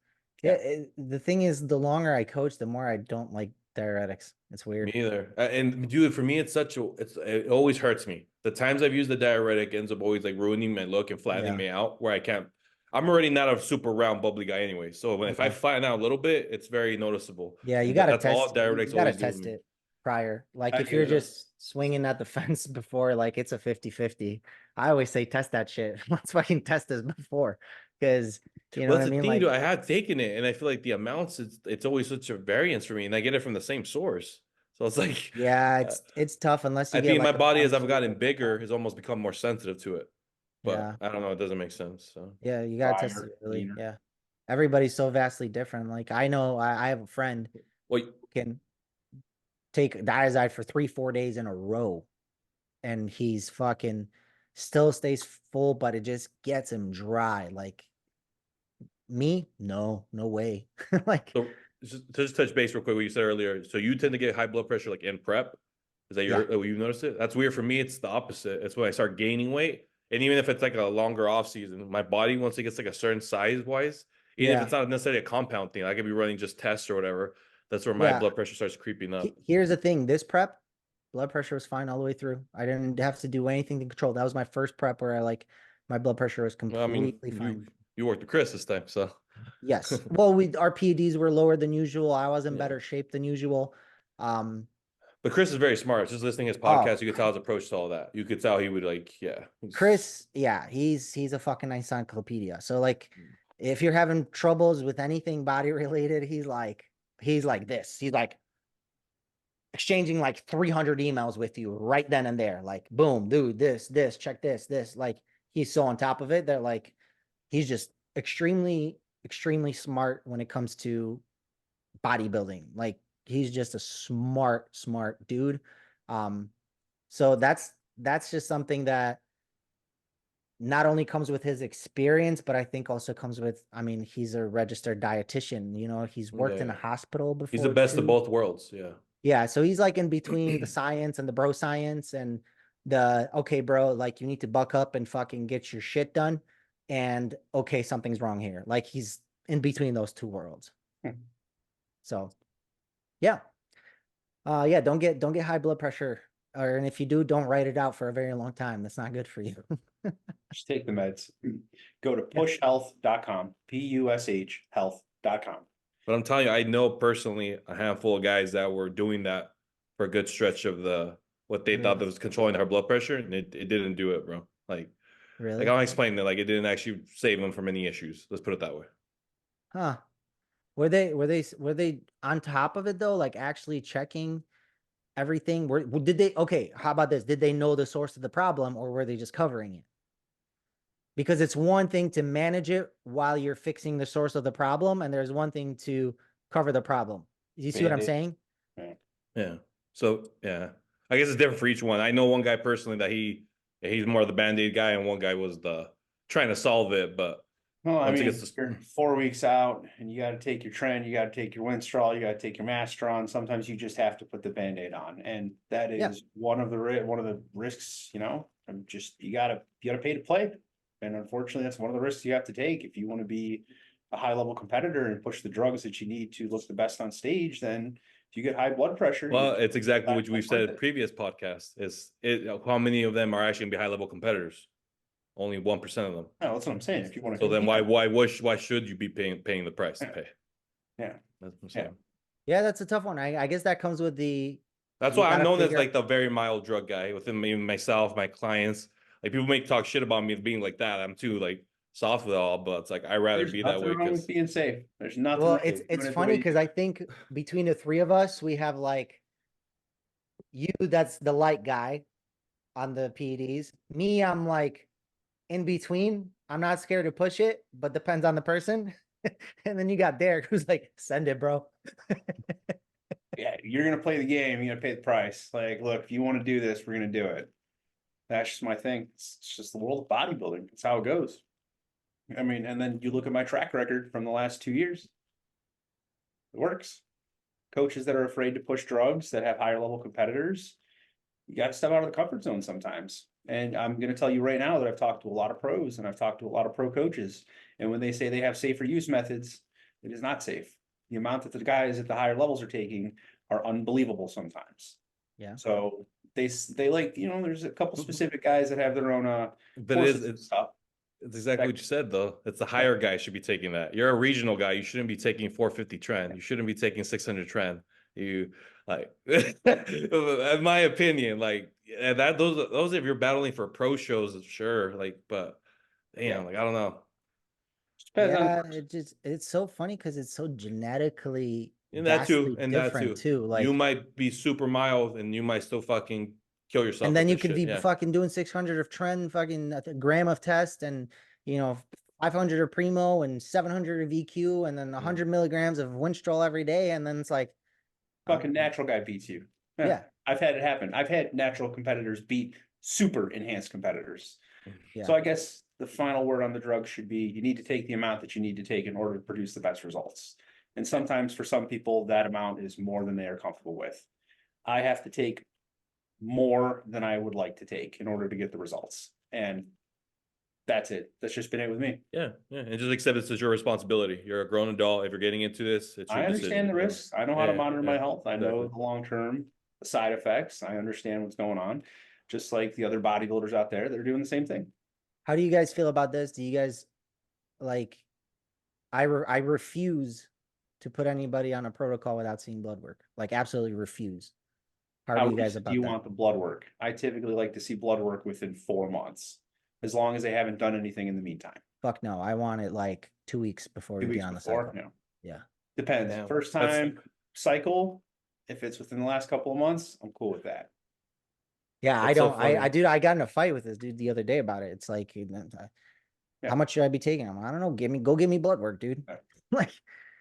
Yeah. Yeah. The thing is, the longer I coach, the more I don't like diuretics. It's weird. Me either. And dude, for me, it always hurts me. The times I've used the diuretic ends up always like ruining my look and flattening me out where I can't. I'm already not a super round bubbly guy anyway. So if I flatten out a little bit, it's very noticeable. Yeah, you And gotta that's all test. diuretics You gotta always do to test me. it prior. Like I if you're get it. just swinging at the fence before, like it's a 50-50. I always say test that shit. Let's fucking test this before, because you know Well, what I that's the mean. thing, Like, dude. I had taken it, and I feel like the amounts it's always such a variance for me, and I get it from the same source. So it's like, yeah, it's tough unless you I get think like my a body as I've gotten pharmaceutical. bigger has almost become more sensitive to it. But Yeah, I don't know, it doesn't make sense. So yeah, you gotta test Drier, it really. cleaner. Yeah, everybody's so vastly different. Like I know I have a friend well, who can take Diazide for 3-4 days in a row, and he's fucking still stays full, but it just gets him dry. Like me, no way. Like so just touch base real quick what you said earlier. So you tend to get high blood pressure like in prep. Is that you noticed it? That's weird for me. It's the opposite. It's when I start gaining weight. And even if it's like a longer off season, my body, once it gets like a certain size wise, even if it's not necessarily a compound thing, I could be running just tests or whatever. That's where my blood pressure starts creeping up. Here's the thing, this prep, blood pressure was fine all the way through. I didn't have to do anything to control. That was my first prep where my blood pressure was Well, I mean, completely fine. you worked with Chris this time, so Yes. Well, our PEDs were lower than usual. I was in better shape than usual. But Chris is very smart. Just listening to his podcast, you could tell his approach to all that. You could tell he would Chris, yeah, he's a fucking encyclopedia. So like, if you're having troubles with anything body related, he's like this. He's like exchanging like 300 emails with you right then and there. Like, boom, dude, this, check this. Like, he's so on top of it that like, he's just extremely smart when it comes to bodybuilding. Like, he's just a smart dude. So that's that's just something that not only comes with his experience, but I think also comes with, I mean, he's a registered dietitian, you know, he's worked in a Yeah. hospital before. He's the best of too. both worlds. Yeah. Yeah, so he's like in between the science and the bro science and the okay, bro, like you need to buck up and fucking get your shit done. And okay, something's wrong here. Like he's in between those two worlds. So yeah. Yeah, don't get high blood pressure. Or and if you do, don't write it out for a very long time. That's not good for you. Just take the meds. Go to pushhealth.com, PUSH health.com. But I'm telling you, I know personally a handful of guys that were doing that for a good stretch of what they thought that was controlling their blood pressure, and it didn't do it, bro. Like Really? I'm explaining it, like it didn't actually save them from any issues. Let's put it that way. Huh. Were they on top of it though? Like actually checking everything? Did they okay, how about this? Did they know the source of the problem or were they just covering it? Because it's one thing to manage it while you're fixing the source of the problem, and there's one thing to cover the problem. You see what I'm saying? Yeah. So yeah, I guess it's different for each one. I know one guy personally that he's more of the Band-Aid guy, and one guy was the trying to solve it. But Well, I once it mean, gets to you're 4 weeks out and you got to take your Tren, you got to take your Winstrol, you got to take your Mastron. Sometimes you just have to put the Band-Aid on. And that Yeah. is one of the risks, you know, and just, you gotta pay to play. And unfortunately, that's one of the risks you have to take. If you want to be a high level competitor and push the drugs that you need to look the best on stage, then if you get high blood pressure. well, it's exactly what that's we've not said worth in it. previous podcasts. How many of them are actually gonna be high level competitors? Only 1% of them. No, that's what I'm saying. If you want to So then why should you be paying the price to pay? Yeah. That's what I'm saying. Yeah, that's a tough one. I guess that comes with the That's you why I'm gotta known as figure- like the very mild drug guy within me, myself, my clients. Like people make talk shit about me being like that. I'm too like soft with it all, but it's like I'd rather There's be that nothing way wrong because with being safe. There's nothing Well, wrong it's with doing it's it the funny way you because I think between the three of us, we have like you that's the light guy on the PEDs. Me, I'm like in between. I'm not scared to push it, but depends on the person. And then you got Derek who's like, send it, bro. Yeah, you're gonna play the game, you're gonna pay the price. Like, look, if you want to do this, we're gonna do it. That's just my thing. It's just the world of bodybuilding. It's how it goes. I mean, and then you look at my track record from the last 2 years. It works. Coaches that are afraid to push drugs that have higher level competitors, you got to step out of the comfort zone sometimes. And I'm going to tell you right now that I've talked to a lot of pros and I've talked to a lot of pro coaches. And when they say they have safer use methods, it is not safe. The amount that the guys at the higher levels are taking are unbelievable sometimes. Yeah. So they like, you know, there's a couple specific guys that have their own but courses and it's stuff. it's exactly what you said though. It's the higher guy should be taking that. You're a regional guy. You shouldn't be taking 450 trend. You shouldn't be taking 600 trend. You like, in my opinion, like that those if you're battling for pro shows, sure. Like, but damn, like I don't know. Depends on Yeah, it's so funny because it's so genetically And that too, vastly and that different too. too. Like, You might be super mild, and you might still fucking kill yourself. and then with you this could shit. be Yeah. fucking doing 600 of trend, fucking a gram of test, and 500 of primo and 700 of EQ, and then 100 milligrams of Winstrol every day, and then it's like, fucking natural guy beats you. Yeah. I've had it happen. I've had natural competitors beat super enhanced competitors. Yeah. So I guess the final word on the drug should be you need to take the amount that you need to take in order to produce the best results. And sometimes for some people, that amount is more than they are comfortable with. I have to take more than I would like to take in order to get the results. And that's it. That's just been it with me. Yeah, and just accept it's your responsibility. You're a grown adult. If you're getting into this, it's your I understand decision. the risks. I know how to Yeah, monitor my health. I know exactly. the long-term side effects. I understand what's going on. Just like the other bodybuilders out there that are doing the same thing. How do you guys feel about this? Do you guys like? I refuse to put anybody on a protocol without seeing blood work. Like, absolutely refuse. How How do you guys recent about do you that? want the blood work? I typically like to see blood work within 4 months, as long as they haven't done anything in the meantime. Fuck no. I want it like 2 weeks before 2 we weeks get on the before, cycle. no. Yeah. Depends. Damn. First That's- time cycle, if it's within the last couple of months, I'm cool with that. Yeah, That's so funny. I got in a fight with this dude the other day about it. It's like, how much should I be taking? I don't know. Go give me blood work, dude. Yeah. Like,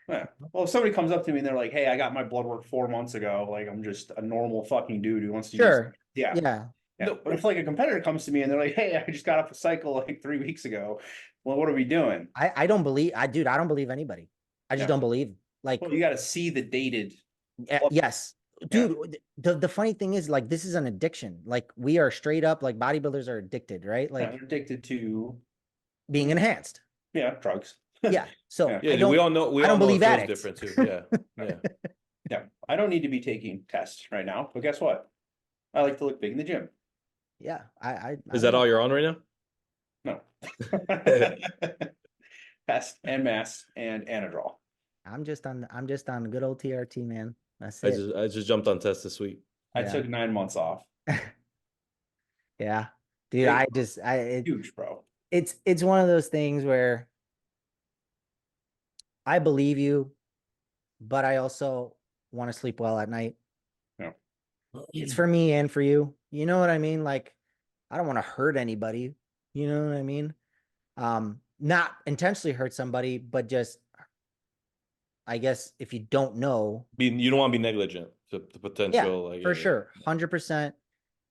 Yeah. Well, if somebody comes up to me and they're like, "Hey, I got my blood work 4 months ago. Like, I'm just a normal fucking dude who wants to use." sure. Yeah. Yeah. Yeah. No. But if like a competitor comes to me and they're like, "Hey, I just got off a cycle like 3 weeks ago. Well, what are we doing?" I don't believe, dude, I don't believe anybody. I just Yeah. don't believe. Like, Well, you got to see the dated. yes, dude. The funny thing is, like, this is an addiction. Like, we are straight up, like, bodybuilders are addicted, right? Yeah, Like, they're addicted to being enhanced. drugs. Yeah. So Yeah. Yeah, I dude, we don't, all know. We I all don't know it believe feels addicts. different too. Yeah, yeah. Yeah. I don't need to be taking tests right now, but guess what? I like to look big in the gym. Yeah. I Is that don't all know. you're on right now? No. Test and mass and Anadrol. I'm just on good old TRT, man. That's I it. just jumped on test this week. I Yeah. took 9 months off. Yeah. Dude, Big, huge, bro. it's one of those things where I believe you, but I also want to sleep well at night. Yeah. It's for me and for you. You know what I mean? Like, I don't want to hurt anybody. You know what I mean? Not intentionally hurt somebody, but just, I guess, if you don't know, You don't want to be negligent to the yeah, potential. Like, for sure, 100%.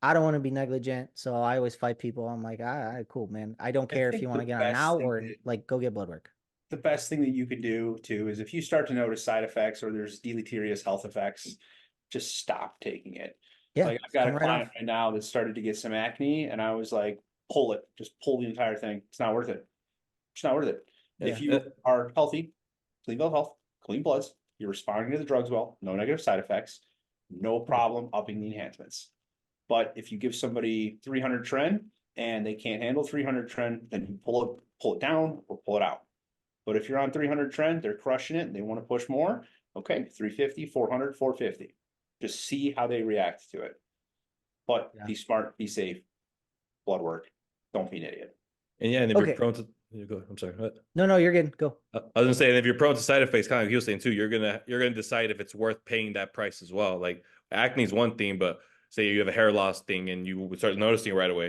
I don't want to be negligent, so I always fight people. I'm like, cool, man. I don't care if think you want to the get on best now thing or that- like go get blood work. The best thing that you could do too is if you start to notice side effects or there's deleterious health effects, just stop taking it. Yeah, Like I've got a come right client off. right now that started to get some acne, and I was like, pull it, just pull the entire thing. It's not worth it. It's not worth it. If Yeah. you are healthy, clean bill of health, clean bloods, you're responding to the drugs well, no negative side effects, no problem upping the enhancements. But if you give somebody 300 trend and they can't handle 300 trend, then you pull it down or pull it out. But if you're on 300 trend, they're crushing it and they want to push more. Okay, 350, 400, 450. Just see how they react to it. But Yeah. be smart, be safe, blood work. Don't be an idiot. And yeah, and if Okay. you're prone to, you go. I'm sorry. What? No, you're good. Go. I was gonna say, and if you're prone to side effects, kind of like you were saying too, you're gonna decide if it's worth paying that price as well. Like acne is one thing, but say you have a hair loss thing and you start noticing right away,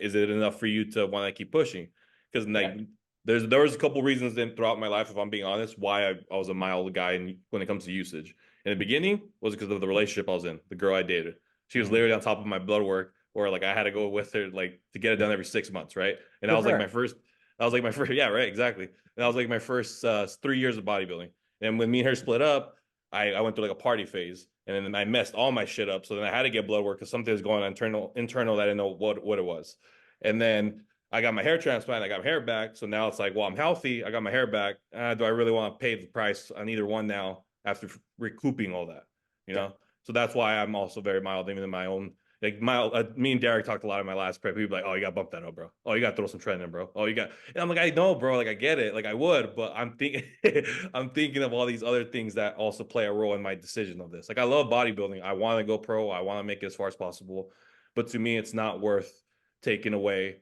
is it enough for you to want to keep pushing? Because like there was a couple reasons throughout my life, if I'm being honest, why I was a mild guy when it comes to usage. In the beginning was because of the relationship I was in, the girl I dated. She was literally on top of my blood work, or like I had to go with her like to get it done every 6 months, right? And Good I was for like her. my first. I was like my first, yeah, right, exactly. And that was like my first 3 years of bodybuilding. And when me and her split up, I went through like a party phase, and then I messed all my shit up. So then I had to get blood work because something was going on internal that I didn't know what it was. And then I got my hair transplant. I got my hair back. So now it's like, well, I'm healthy. I got my hair back. Do I really want to pay the price on either one now after recouping all that? So that's why I'm also very mild, even in my own. Like me and Derek talked a lot in my last prep. We'd be like, "Oh, you got to bump that up, bro. Oh, you got to throw some trend in, bro. Oh, you got." And I'm like, "I know, bro. Like, I get it. Like, I would, but I'm thinking, I'm thinking of all these other things that also play a role in my decision of this. Like, I love bodybuilding. I want to go pro. I want to make it as far as possible. But to me, it's not worth taking away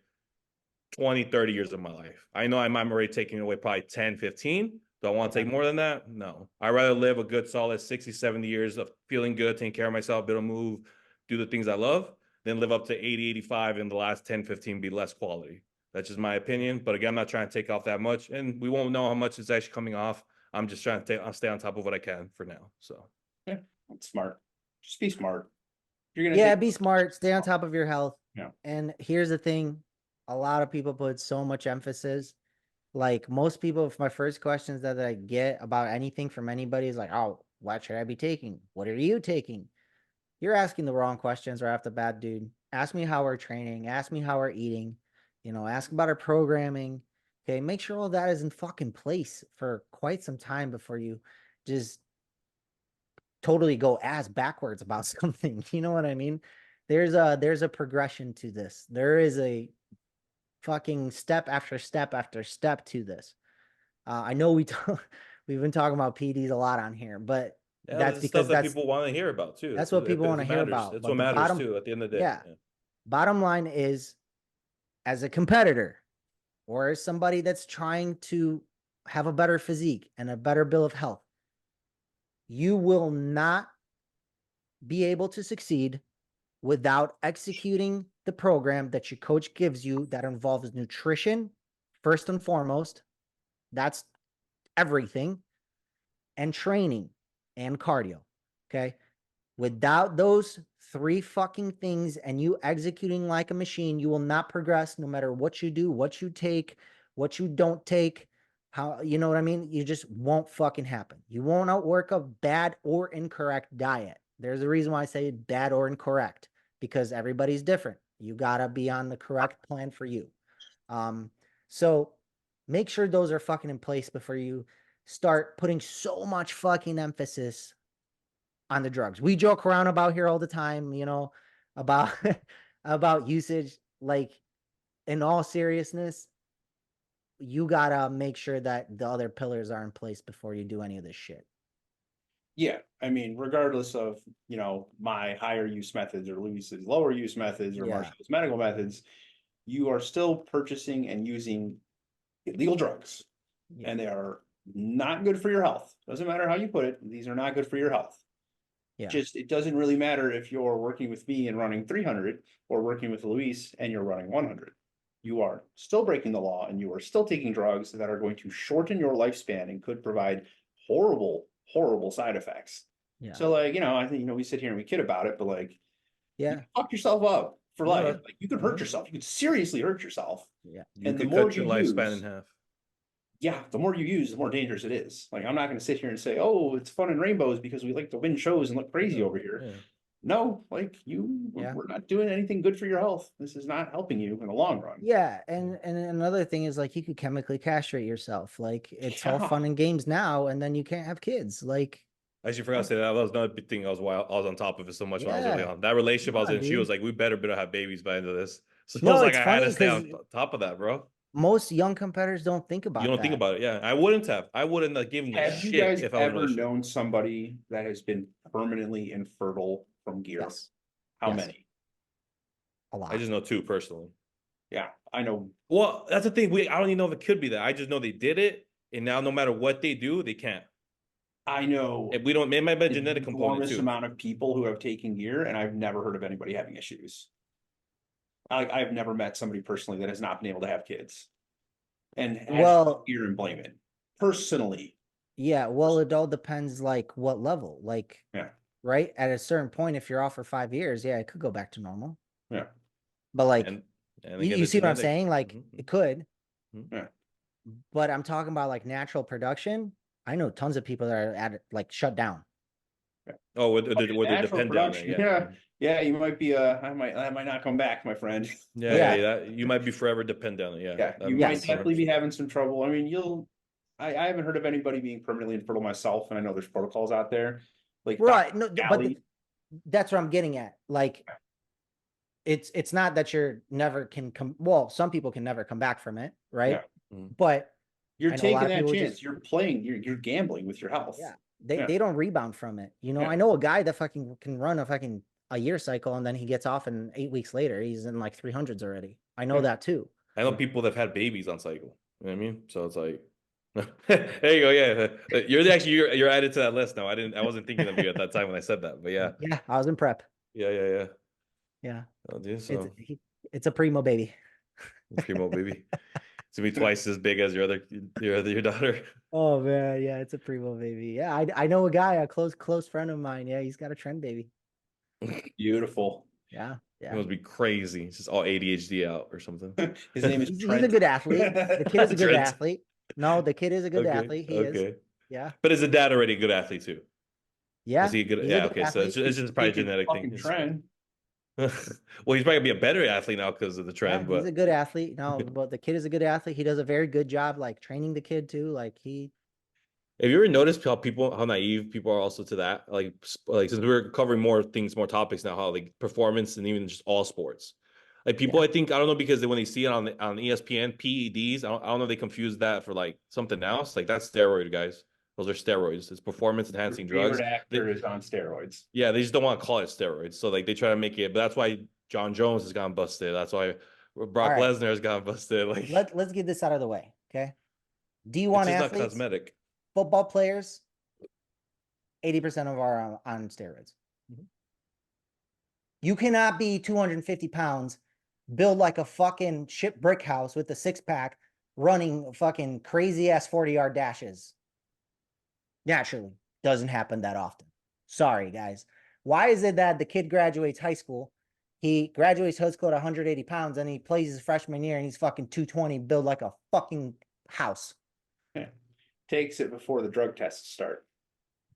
20, 30 years of my life. I know I'm already taking away probably 10, 15. Do I want to take more than that? No. I'd rather live a good solid 60, 70 years of feeling good, taking care of myself, be able to move, do the things I love, than live up to 80, 85 and the last 10, 15 be less quality. That's just my opinion. But again, I'm not trying to take off that much, and we won't know how much is actually coming off. I'm just trying to stay on top of what I can for now. So Yeah, that's smart. Just be smart. You're gonna Be smart, stay on top of your health. Yeah. And here's the thing, a lot of people put so much emphasis. Like most people, if my first questions that I get about anything from anybody is like, "Oh, what should I be taking? What are you taking?" You're asking the wrong questions right off the bat, dude. Ask me how we're training. Ask me how we're eating. Ask about our programming. Okay, make sure all that is in fucking place for quite some time before you just totally go ass backwards about something. You know what I mean? There's a progression to this. There is a fucking step after step after step to this. I know we've been talking about PDs a lot on here, but yeah, that's that's because stuff that people want to hear about too. that's what people want to hear about. That's But what the matters bottom, too at the end of the day. yeah, bottom line is, as a competitor or as somebody that's trying to have a better physique and a better bill of health, you will not be able to succeed without executing the program that your coach gives you that involves nutrition, first and foremost. That's everything, and training and cardio. Okay. Without those 3 fucking things and you executing like a machine, you will not progress no matter what you do, what you take, what you don't take, how, you know what I mean? You just won't fucking happen. You won't outwork a bad or incorrect diet. There's a reason why I say bad or incorrect, because everybody's different. You gotta be on the correct plan for you. So make sure those are fucking in place before you start putting so much fucking emphasis on the drugs. We joke around about here all the time, you know, about about usage. Like, in all seriousness, you gotta make sure that the other pillars are in place before you do any of this shit. Yeah, I mean, regardless of, you know, my higher use methods or Luis's lower use methods or Yeah. Marshall's medical methods, you are still purchasing and using illegal drugs, Yeah. and they are not good for your health. Doesn't matter how you put it, these are not good for your health. Yeah. Just, it doesn't really matter if you're working with me and running 300 or working with Luis and you're running 100. You are still breaking the law and you are still taking drugs that are going to shorten your lifespan and could provide horrible, horrible side effects. Yeah. So, like, you know, I think, you know, we sit here and we kid about it, but like, Yeah. you fuck yourself up for No, life. Like, you could hurt no. yourself. You could seriously hurt yourself. Yeah. You And the could more cut your you lifespan use- in half. Yeah, the more you use, the more dangerous it is. Like, I'm not going to sit here and say, oh, it's fun and rainbows because we like to win shows and look crazy over here. Yeah. No, like, Yeah. we're not doing anything good for your health. This is not helping you in the long run. Yeah, and another thing is, like, you could chemically castrate yourself. Like, it's all fun Yeah. and games now, and then you can't have kids. Like, I actually forgot to say that was another big thing. I was on top of it so much when I was early Yeah. on. That relationship I was Come in, on, she was dude. like, "We better have babies by the end of this." So No, I was like, it's I had to funny stay 'cause on top of that, bro. most young competitors don't think about You don't that. think about it, yeah. I wouldn't have. I wouldn't have given a Have you shit guys if I was in a ever relationship. known somebody that has been permanently infertile from gear? Yes, How yes. many? a lot. I just know 2 personally. Yeah, I know. Well, that's the thing. I don't even know if it could be that. I just know they did it, and now no matter what they do, they can't. I know If we don't, it might be a genetic an component enormous too. amount of people who have taken gear, and I've never heard of anybody having issues. I've never met somebody personally that has not been able to have kids, and has Well- gear and blame it. Personally, Yeah, well, it all depends, like, what level. Like, Yeah. right? At a certain point, if you're off for 5 years, yeah, it could go back to normal. Yeah. But, like, And you again, it's see what I'm genetic. saying? Like, Mhm. it could. Yeah. But I'm talking about, like, natural production. I know tons of people that are at it, like, shut down. Oh, with the natural depend down there, production, yeah. yeah, you might be. I might not come back, my friend. Yeah. You might be forever depend down there. Yeah. Yeah, That you makes might sense. definitely be having some trouble. I mean, I haven't heard of anybody being permanently infertile myself, and I know there's protocols out there. Like, Right. Dr. No, but Galley, that's what I'm getting at. Like, it's not that you're never can come. Well, some people can never come back from it, right? Yeah. Mhm. But you're I know a lot taking of that people chance. just- You're playing. You're gambling with your health. yeah, Yeah. they don't rebound from it. You know, Yeah. I know a guy that fucking can run a year cycle, and then he gets off, and 8 weeks later he's in like 300s already. I know Yeah. that too. I know people that have had babies on cycle. You know what I mean? So it's like, there you go. Yeah, you're added to that list now. I wasn't thinking of you at that time when I said that, but yeah, Yeah, I was in prep. yeah. Yeah, Oh, dude, so it's a primo baby. primo baby, it's gonna be twice as big as your daughter. Oh man, yeah, it's a primo baby. Yeah, I know a guy, a close friend of mine. Yeah, he's got a trend baby. Beautiful. Yeah, It yeah. must be crazy. It's just all ADHD out or something. His name is He's a Trent. good athlete. The kid is a good Trent. athlete. No, the kid is a good Okay, athlete. He is. okay. Yeah. But is the dad already a good athlete too? Yeah. Is he a good? he's Yeah. good Okay. So athlete. it's just probably a Freaking genetic fucking thing. Trent. Well, he's probably gonna be a better athlete now because of the Yeah, trend. he's But a good athlete. No, but the kid is a good athlete. He does a very good job, like, training the kid too. Like, have you ever noticed how naive people are also to that? Like since we're covering more things, more topics now, how like performance and even just all sports. Like people, Yeah. I think I don't know because when they see it on ESPN, PEDs, I don't know if they confuse that for like something else. Like that's steroid, guys. Those are steroids. It's performance enhancing Your drugs. favorite actor is on steroids. Yeah, they just don't want to call it steroids. So like they try to make it, but that's why John Jones has gone busted. That's why Brock All right. Lesnar has gone busted. Like let's get this out of the way. Okay. it's D1 just not athletes, cosmetic. football players, 80% of are on steroids. Mhm. You cannot be 250 pounds, build like a fucking ship brick house with a 6-pack, running fucking crazy ass 40-yard dashes. Naturally, doesn't happen that often. Sorry, guys. Why is it that the kid graduates high school, he graduates high school at 180 pounds, and he plays his freshman year, and he's fucking 220, build like a fucking house, Takes it before the drug tests start.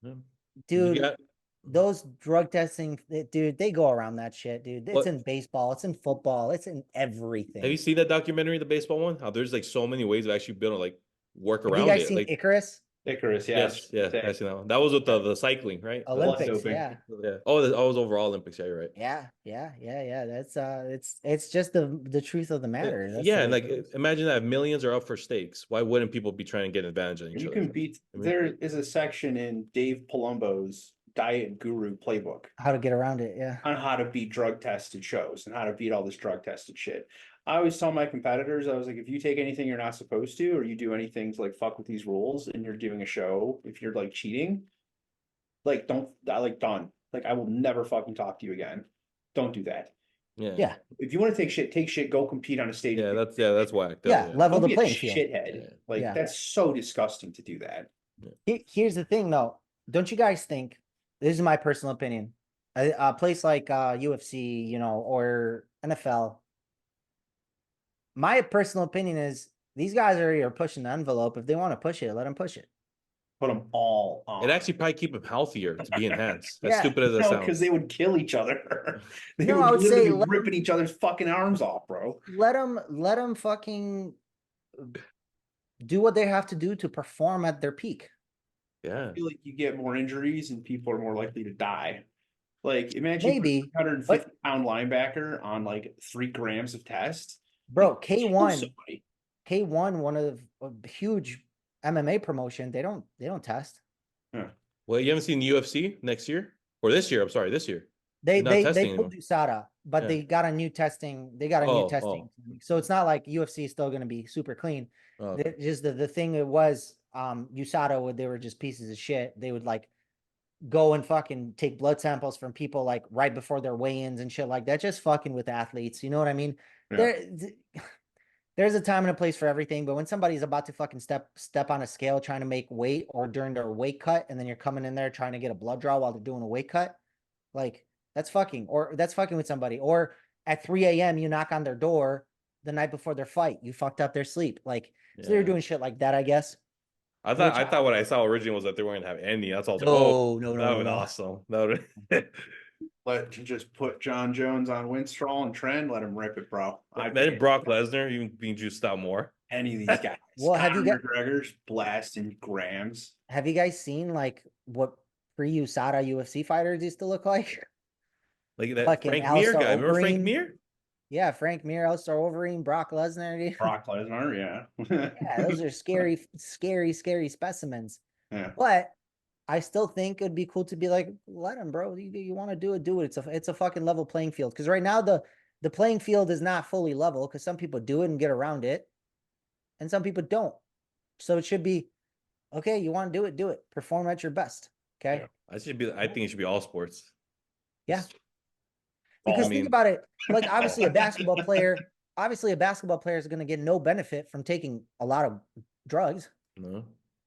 You dude. got- Those drug testing, dude, they go around that shit, dude. It's What- in baseball, it's in football, it's in have everything. you seen that documentary, the baseball one? How there's like so many ways of actually building like work Have around you guys it. seen Like Icarus? Icarus, yes, yeah, I seen that one. That was with the cycling, right? Olympics, doping. yeah. Yeah. Oh, I was overall Olympics. Yeah, you're right. Yeah. That's it's just the truth of the matter. That's Yeah, the and way like it is. imagine that millions are up for stakes. Why wouldn't people be trying to get advantage of each You other? can beat. I mean- There is a section in Dave Palumbo's Diet Guru playbook How to get around it, yeah. on how to beat drug tested shows and how to beat all this drug tested shit. I always tell my competitors, I was like, if you take anything you're not supposed to, or you do anything to like fuck with these rules and you're doing a show, if you're like cheating, like done. Like I will never fucking talk to you again. Don't do that. Yeah. Yeah. If you want to take shit, go compete on a stage. Yeah, that's whack. Yeah, level Don't the be a playing field. shithead. Yeah. Like Yeah. that's so disgusting to do that. Here's the thing though. Don't you guys think, this is my personal opinion, a place like UFC, you know, or NFL, my personal opinion is these guys are pushing the envelope. If they want to push it, let them push it. Put them all on. It actually probably keep them healthier to be enhanced. As Yeah. stupid as that No, sounds. because they would kill each other. They No, would I would literally say be let ripping each other's fucking arms off, bro. Let them fucking do what they have to do to perform at their peak. Yeah. I feel like you get more injuries and people are more likely to die. Like imagine Maybe, 150-pound linebacker on like 3 grams of test. Bro, Kill K1, somebody. K1, one of a huge MMA promotion. They don't test. Well, you haven't seen the UFC next year or this year? I'm sorry, this year. They They're not testing pulled USADA, but Yeah. they got a new testing. They got a new Oh, testing. So it's not like UFC is still going to be super clean. Oh, okay. Just the thing it was, USADA, they were just pieces of shit. They would like go and fucking take blood samples from people like right before their weigh-ins and shit like that. Just fucking with athletes. You know what I mean? Yeah. There's a time and a place for everything, but when somebody's about to fucking step on a scale trying to make weight or during their weight cut, and then you're coming in there trying to get a blood draw while they're doing a weight cut, like that's fucking with somebody. Or at 3 a.m. you knock on their door the night before their fight, you fucked up their sleep. Like so they're Yeah. doing shit like that, I guess. I thought what I saw originally was that they weren't gonna have any. That's all. No, that would be awesome. That would. Let you just put John Jones on Winstrol and Trend, let him rip it, bro. Imagine Brock Lesnar even being juiced out more. Any of these guys. Well, have you McGregor's blasting grams. Have you guys seen like what pre-USADA UFC fighters used to look like? Like that Fucking Frank Mir Alistair guy. Remember Frank Overeem? Mir? Yeah, Frank Mir, Alistair Overeem, Brock Lesnar. Dude. Brock Lesnar, yeah. Yeah, those are scary specimens. Yeah. But I still think it'd be cool to be like, let him, bro. You want to do it, do it. It's a fucking level playing field. Because right now the playing field is not fully level because some people do it and get around it, and some people don't. So it should be, okay, you want to do it, do it. Perform at your best. Okay. Yeah. I think it should be all sports. Yeah. Because think about it, like obviously a basketball player is going to get no benefit from taking a lot of drugs. No.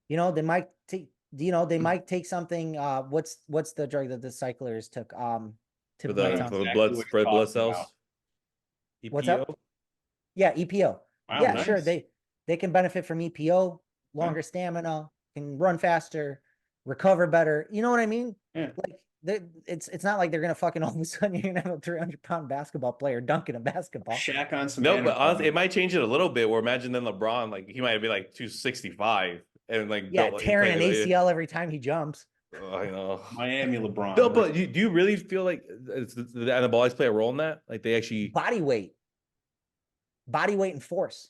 You know, they might take something. What's the drug that the cyclers took? For Tip the of my tongue. Exactly what blood you're talking cells. about. What's up? EPO? Yeah, EPO. Wow, Yeah, nice. sure. They can benefit from EPO, longer stamina, can run faster, recover better. You know what I mean? Yeah. Like it's not like they're gonna fucking all of a sudden you're gonna have a 300-pound basketball player dunking a basketball. Shaq on some. No, but honestly, it might change it a little bit. Where imagine then LeBron, like he might be like 265 and like Yeah, built, tearing an like, ACL every time he jumps. Oh, I know. Miami LeBron. No, but do you really feel like the anabolics play a role in that? Like they actually, Body weight and force.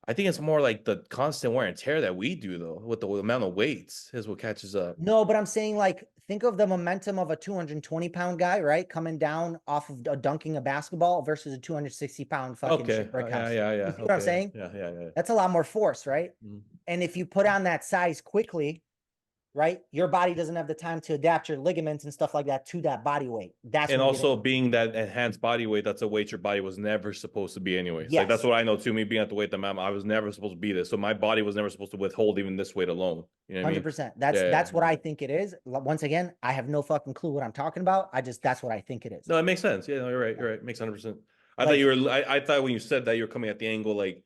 I think it's more like the constant wear and tear that we do though, with the amount of weights is what catches up. No, but I'm saying like think of the momentum of a 220-pound guy, right? Coming down off of dunking a basketball versus a 260-pound fucking Okay. shit brick house. Yeah. You see what I'm saying? Yeah. That's a lot more force, right? Mhm. And if you put on that size quickly, right? Your body doesn't have the time to adapt your ligaments and stuff like that to that body weight. That's And when you get also being that enhanced body weight, that's a weight your body was never supposed to be anyways. Like that's Yes. what I know too. Me being at the weight that I was never supposed to be this. So my body was never supposed to withhold even this weight alone. You know what I mean? 100%. That's what I think it is. Once again, I have no fucking clue what I'm talking about. That's what I think it is. No, it makes sense. Yeah, no, you're right. You're right. Makes 100%. I thought Like- you were. I thought when you said that you were coming at the angle like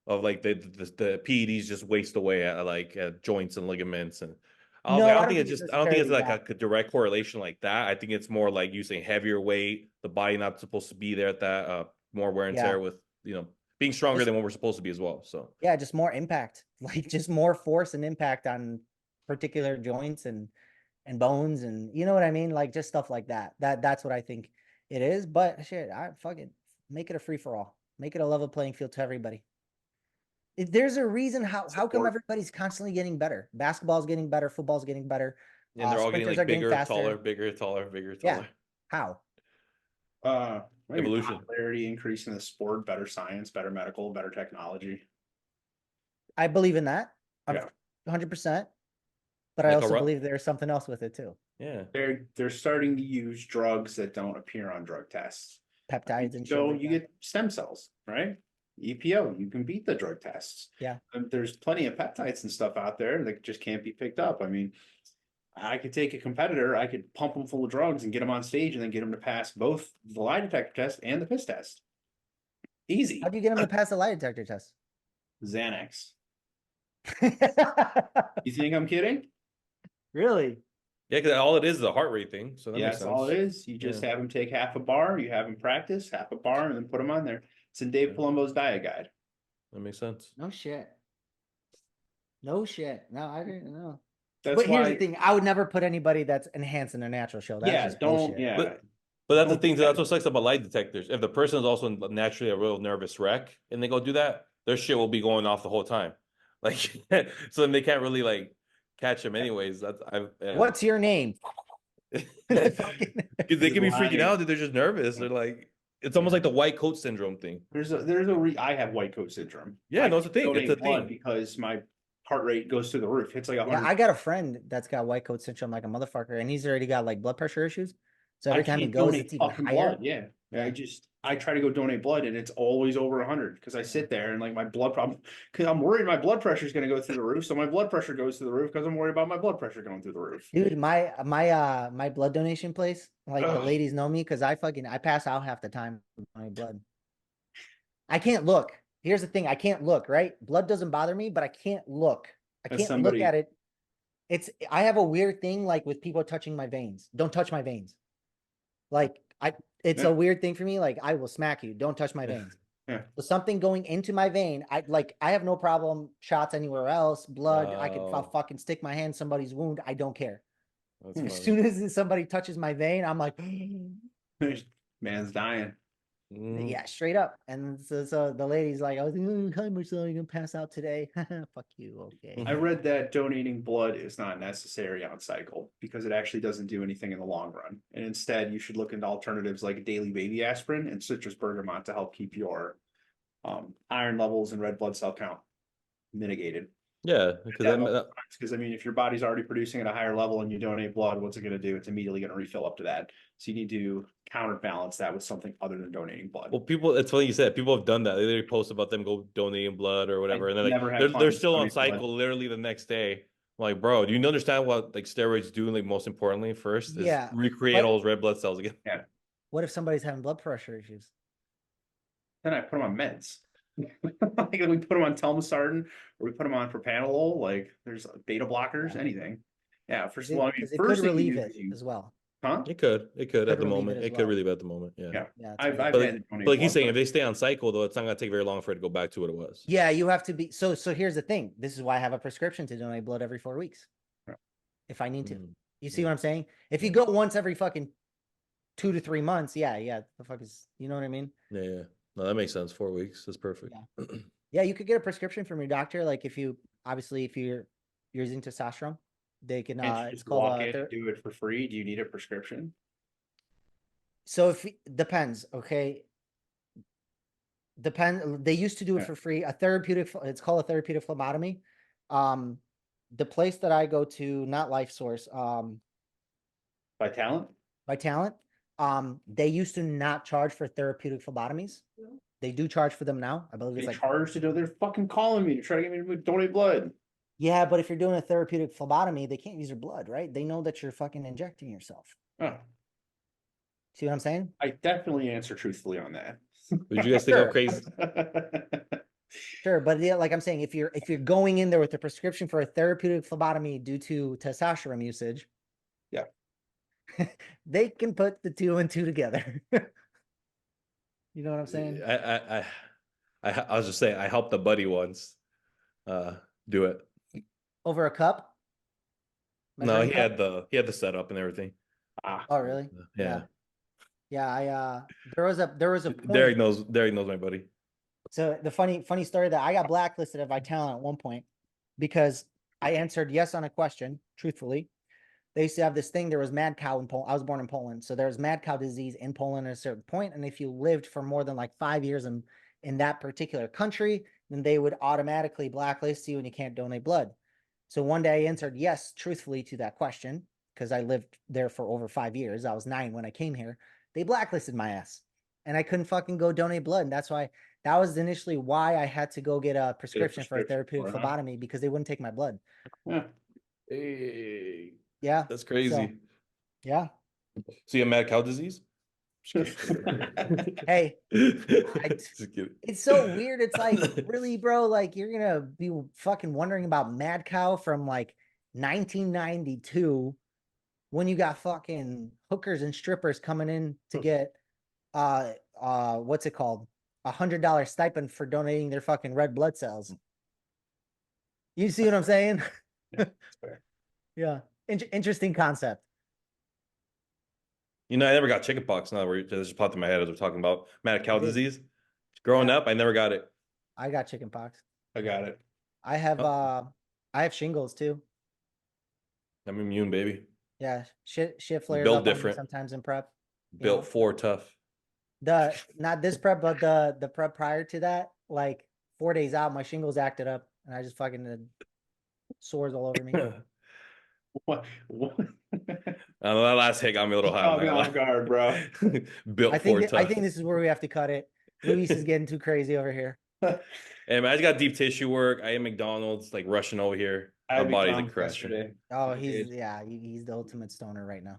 of like the PEDs just waste away at like at joints and ligaments and. I No, don't I don't think think it's it's just. I don't think it's like necessarily a direct correlation like that. I think it's more like you saying heavier weight, the body not supposed to be there at that, more wear and Yeah. tear with being stronger Just- than what we're supposed to be as well. So Yeah, just more impact, like just more force and impact on particular joints and bones, and you know what I mean? Like just stuff like that. That's what I think it is. But shit, I fucking make it a free for all. Make it a level playing field to everybody. There's a reason how come Support. everybody's constantly getting better. Basketball's getting better, football's getting better. and they're all getting Sprinters like are getting bigger, faster. taller, bigger, taller, bigger, Yeah. taller. How? Maybe Evolution. popularity, increase in the sport, better science, better medical, better technology. I believe in that. Yeah. 100%. But I Like a also ru- believe there's something else with it too. Yeah. They're starting to use drugs that don't appear on drug tests. Peptides and shit. So like you that. get stem cells, right? EPO, you can beat the drug tests. Yeah. There's plenty of peptides and stuff out there that just can't be picked up. I mean, I could take a competitor, I could pump them full of drugs and get them on stage and then get them to pass both the lie detector test and the piss test. Easy. How'd you get them to pass the lie detector test? Xanax. You think I'm kidding? Really? Yeah, because all it is a heart rate thing. So that Yeah, makes that's sense. all it is. You just have them take half a bar, you have them practice half a bar, and then put them on there. It's in Dave Yeah. Palumbo's diet guide. That makes sense. No shit. No shit. No, I didn't know. That's But here's why, the thing: I would never put anybody that's enhancing their natural show. That's yeah, just don't, bullshit. yeah. But that's the Don't thing. do That's that. what sucks about lie detectors. If the person is also naturally a real nervous wreck and they go do that, their shit will be going off the whole time. Like, so then they can't really like catch them anyways. What's your name? Because they can be freaking Lying. out. They're just nervous. They're like, it's almost like the white coat syndrome thing. I have white coat syndrome. Yeah, I no, it's a thing. donate It's a blood thing. because my heart rate goes through the roof. It's like Yeah, 100. I got a friend that's got white coat syndrome like a motherfucker, and he's already got like blood pressure issues. So every time he can't goes, donate it's even fucking higher. blood. Yeah. Yeah. I try to go donate blood and it's always over 100 because I sit there and like my blood problem because I'm worried my blood pressure is going to go through the roof. So my blood pressure goes through the roof because I'm worried about my blood pressure going through the roof. Dude, my blood donation place, like the Ugh. ladies know me because I pass out half the time with my blood. I can't look. Here's the thing: I can't look. Right, blood doesn't bother me, but I can't look. I As can't somebody- look at it. I have a weird thing like with people touching my veins. Don't touch my veins. Like it's Yeah. a weird thing for me. Like I will smack you. Don't touch my veins. Yeah. So something going into my vein, I have no problem shots anywhere else, blood. I could Wow. fucking stick my hand in somebody's wound. I don't care. That's As funny. soon as somebody touches my vein, I'm like, Man's dying. Mhm. yeah, straight up. And so the lady's like, I was like, hi, Marsell, you're gonna pass out today. Fuck you. Okay. I read that donating blood is not necessary on cycle because it actually doesn't do anything in the long run. And instead, you should look into alternatives like daily baby aspirin and citrus bergamot to help keep your iron levels and red blood cell count mitigated. Yeah, Because I mean, if your body's already producing at a higher level and you donate blood, what's it going to do? It's immediately going to refill up to that. So you need to counterbalance that with something other than donating blood. well, people. It's funny you said people have done that. They literally post about them go donating blood or whatever, and then never like had they're fun still on donating blood. cycle literally the next day. I'm like, bro, do you understand what like steroids do? Like most importantly, first is Yeah, recreate but- all those red blood cells again. What if somebody's having blood pressure issues? Then I put them on meds. Like we put them on telmisartan or we put them on propanolol. Like there's beta blockers, anything. Yeah, first of all, I mean, Because it first could thing you relieve do it is you, as well. huh? It could at the relieve moment. it as It could well. relieve at the moment. Yeah. Yeah. Yeah, it's I've really- had But to like donate he's saying, blood. if they stay on cycle though, it's not gonna take very long for it to go back to what it was. Yeah, you have to be so here's the thing. This is why I have a prescription to donate blood every 4 weeks. Yeah. If I need to. Mm. You see what I'm saying? If you go once every fucking 2 to 3 months, yeah, the fuck is, you know what I mean? Yeah. No, that makes sense. 4 weeks. That's perfect. Yeah, you could get a prescription from your doctor. Like if you're using testosterone, they can Can't you it's just called walk in and do it for free? Do you need a prescription? so if depends, okay. They used to do it Yeah. for free. It's called a therapeutic phlebotomy. the place that I go to, not Life Source, By talent? by Talent, they used to not charge for therapeutic phlebotomies. They do charge for them now. I believe They it's like, charge to do. They're fucking calling me to try to get me to donate blood. yeah, but if you're doing a therapeutic phlebotomy, they can't use your blood, right? They know that you're fucking injecting yourself. Oh, See what I'm saying? I definitely answer truthfully on that. Would you guys think I'm Sure. crazy? Sure, but yeah, like I'm saying, if you're going in there with a prescription for a therapeutic phlebotomy due to testosterone usage, Yeah. they can put the 2 and 2 together. You know what I'm saying? I was just saying, I helped a buddy once do it. Over a cup? No, Measuring he cup? had the setup and everything. Ah, Oh, really? Yeah. Yeah, there was a point. Derek knows my buddy. So the funny story that I got blacklisted at Vitalent at one point because I answered yes on a question, truthfully. They used to have this thing. There was mad cow in Poland. I was born in Poland. So there was mad cow disease in Poland at a certain point. And if you lived for more than like 5 years in that particular country, then they would automatically blacklist you and you can't donate blood. So one day I answered yes, truthfully, to that question because I lived there for over 5 years. I was 9 when I came here. They blacklisted my ass and I couldn't fucking go donate blood. And that's why that was initially why I had to go get a prescription for a therapeutic phlebotomy because they wouldn't take my blood. yeah. Hey, Yeah. that's crazy. So, yeah. So you have mad cow disease? Hey, Just kidding. it's so weird. It's like, really, bro, like you're gonna be fucking wondering about mad cow from like 1992 when you got fucking hookers and strippers coming in to get what's it called? $100 stipend for donating their fucking red blood cells. You see what I'm saying? Yeah, that's fair. Yeah. Interesting concept. You know, I never got chickenpox. Now that just popped in my head as we're talking about mad cow I did. disease. Growing Yeah. up, I never got it. I got chickenpox. I got it. I have shingles too. I'm immune, baby. Yeah, shit flares Built up on me different. sometimes in prep. Built for tough. Not this prep, but the prep prior to that, like 4 days out, my shingles acted up and I just fucking had sores all over me. What? That last hit got me a little high. Caught me off guard, bro. Built for tough. I think this is where we have to cut it. Luis is getting too crazy over here. Hey, man, I just got deep tissue work. I ate McDonald's, like rushing over here. My body's like crashing. Oh, he's the ultimate stoner right now.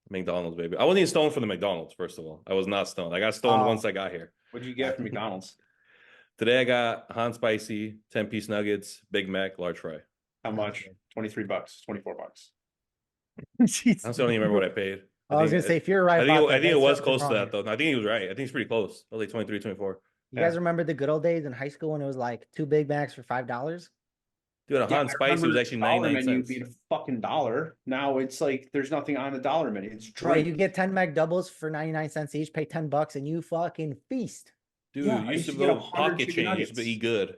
McDonald's, baby. I wasn't even stoned for the McDonald's, first of all. I was not stoned. I got stoned once I got here. What'd you get from McDonald's? Today I got hot spicy, 10-piece nuggets, Big Mac, large fry. How much? $23, $24. Jeez. I honestly don't even remember what I paid. I was gonna say, if you're right, I about think that, it was that's close to wrong. that, though. No, I think he was right. I think it's pretty close. It was like 23, 24. You guys remember the good old days in high school when it was like 2 Big Macs for $5? Dude, a hot and spicy was actually 99 cents. Being a fucking dollar. Now it's like there's nothing on the dollar menu. It's Bro, drink. you get 10 McDoubles for 99 cents each, pay $10 and you fucking feast. Dude, Yeah, you I used to used to get go 100 pocket chicken change, nuggets. but eat good.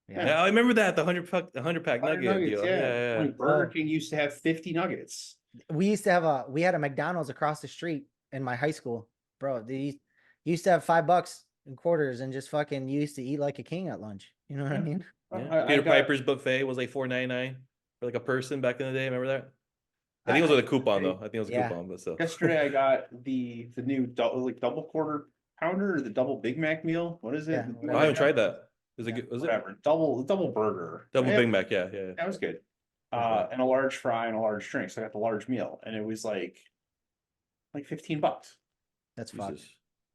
Yeah. Yeah, I remember that, the 100-pack nugget Nuggets, deal. yeah. Like Burger Oh. King used to have 50 nuggets. We had a McDonald's across the street in my high school. Bro, they used to have $5 in quarters and just fucking used to eat like a king at lunch. You know what I mean? Yeah. Peter Piper's buffet was like $4.99 for like a person back in the day. Remember that? I think it was with a coupon though. I think it was a coupon, but still. Yesterday I got the new double quarter pounder or the double Big Mac meal. What is it? Yeah, Oh, I haven't tried that. Was it Yeah, good? Was it Whatever. Double burger. double Yeah, Big Mac? Yeah. that was good. Okay. And a large fry and a large drink. So I got the large meal, and it was like $15. That's fucked. Jesus.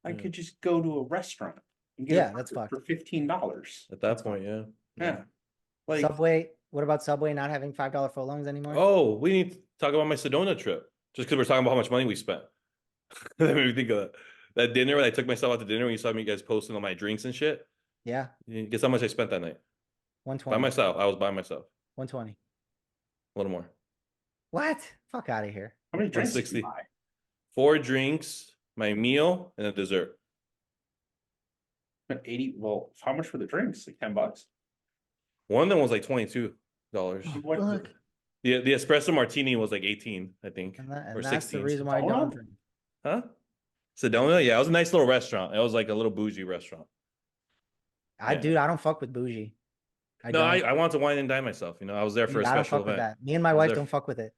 I Yeah. could just go to a restaurant and get Yeah, a that's burger fucked. for $15. At that point, yeah. Yeah. Like Subway, what about Subway not having $5 footlongs anymore? Oh, we need to talk about my Sedona trip. Just because we're talking about how much money we spent. That made me think of that. That dinner when I took myself out to dinner when you saw me guys posting all my drinks and shit. Yeah, Guess how much I spent that night? By 120. myself. I was by myself. 120. A little more. What? Fuck out of here. how many drinks did 160. you buy? 4 drinks, my meal, and a dessert. Spent 80. Well, how much for the drinks? Like $10. One of them was like $22. What? Fuck. The espresso martini was like 18, I think. And Or that's 16. the reason why I Sedona? don't drink. Huh? Sedona? Yeah, it was a nice little restaurant. It was like a little bougie restaurant. Yeah. Dude, I don't fuck with bougie. I No, don't. I want to wine and dine myself. You know, I was there for a Dude, I don't special fuck with event. that. Me and my I was wife there don't f- fuck with it.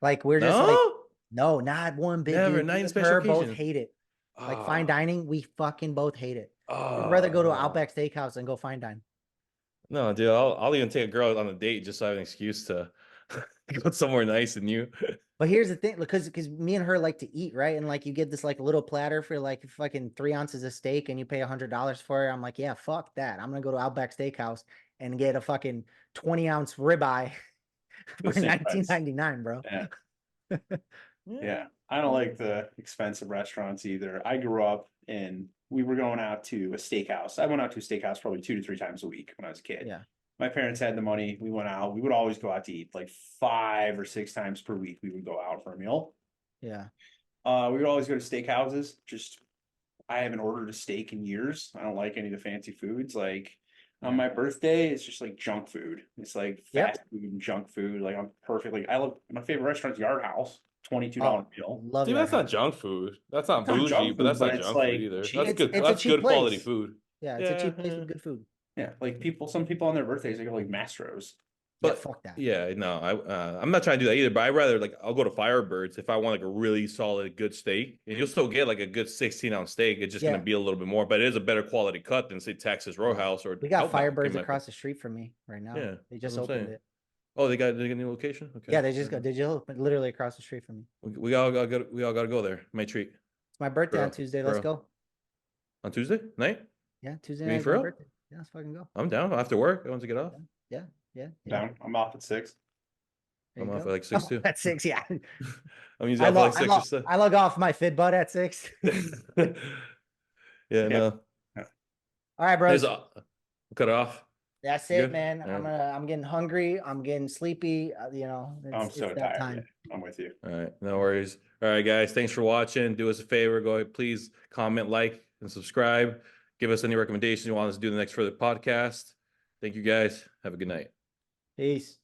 Like we're just like, No, no, not one bit, never. dude. Not Me in and special her both occasions. hate it. Like fine Ah, dining, we fucking both hate it. We'd rather oh go to no, Outback Steakhouse and go fine dine. no, dude. I'll even take a girl on a date just so I have an excuse to go somewhere nice and new. But here's the thing, because me and her like to eat, right? And like you get this like little platter for like fucking 3 ounces of steak and you pay $100 for it. I'm like, yeah, fuck that. I'm gonna go to Outback Steakhouse and get a fucking 20-ounce ribeye The for same price. $19.99, bro. Yeah. Yeah. I don't like the expensive restaurants either. I grew up and we were going out to a steakhouse. I went out to a steakhouse probably 2 to 3 times a week when I was a kid. Yeah. My parents had the money. We went out. We would always go out to eat like 5 or 6 times per week. We would go out for a meal. Yeah. We would always go to steakhouses. Just I haven't ordered a steak in years. I don't like any of the fancy foods. Like on my birthday, it's just like junk food. It's like Yep. fast food and junk food. Like I'm perfectly. I love my favorite restaurant's Yard House. $22 Oh, meal. love Dude, Yard that's not House. junk food. That's not It's not bougie, junk but food, that's but not it's junk like food either. cheap. That's good. It's a That's cheap good quality place. food. Yeah, it's a cheap place Yeah. with good food. Yeah, like some people on their birthdays they go like Mastro's. Yeah, But fuck that. yeah, no, I'm not trying to do that either. But I'd rather like I'll go to Firebirds if I want like a really solid good steak, and you'll still get like a good 16-ounce steak. It's just Yeah. gonna be a little bit more, but it is a better quality cut than say Texas Roadhouse or We got Outback, Firebirds in my across the street from me right now. Yeah, They that's just what I'm opened saying. it. Oh, they got a new location. Okay. Yeah, they just got literally across the street from me. We all got to go there. My treat It's my birthday on Bro, Tuesday. Let's bro. go. on Tuesday night. Yeah, Tuesday You mean night is for my real? birthday. Yeah, let's fucking go. I'm down after work. I want to get off. Yeah, yeah. Down. I'm off at 6. There I'm you off go. at like 6 Oh, too. at 6, yeah. I'm usually off at like 6 or so. I log off my fit butt at 6. Yeah, no. All right, There's bros. cut it off. That's You it, good? man. Yeah. I'm getting hungry. I'm getting sleepy. You know, I'm it's so that tired. time. Yeah, I'm with you. All right, no worries. All right, guys, thanks for watching. Do us a favor, go ahead, please comment, like, and subscribe. Give us any recommendations you want us to do in the next further podcast. Thank you, guys. Have a good night. Peace.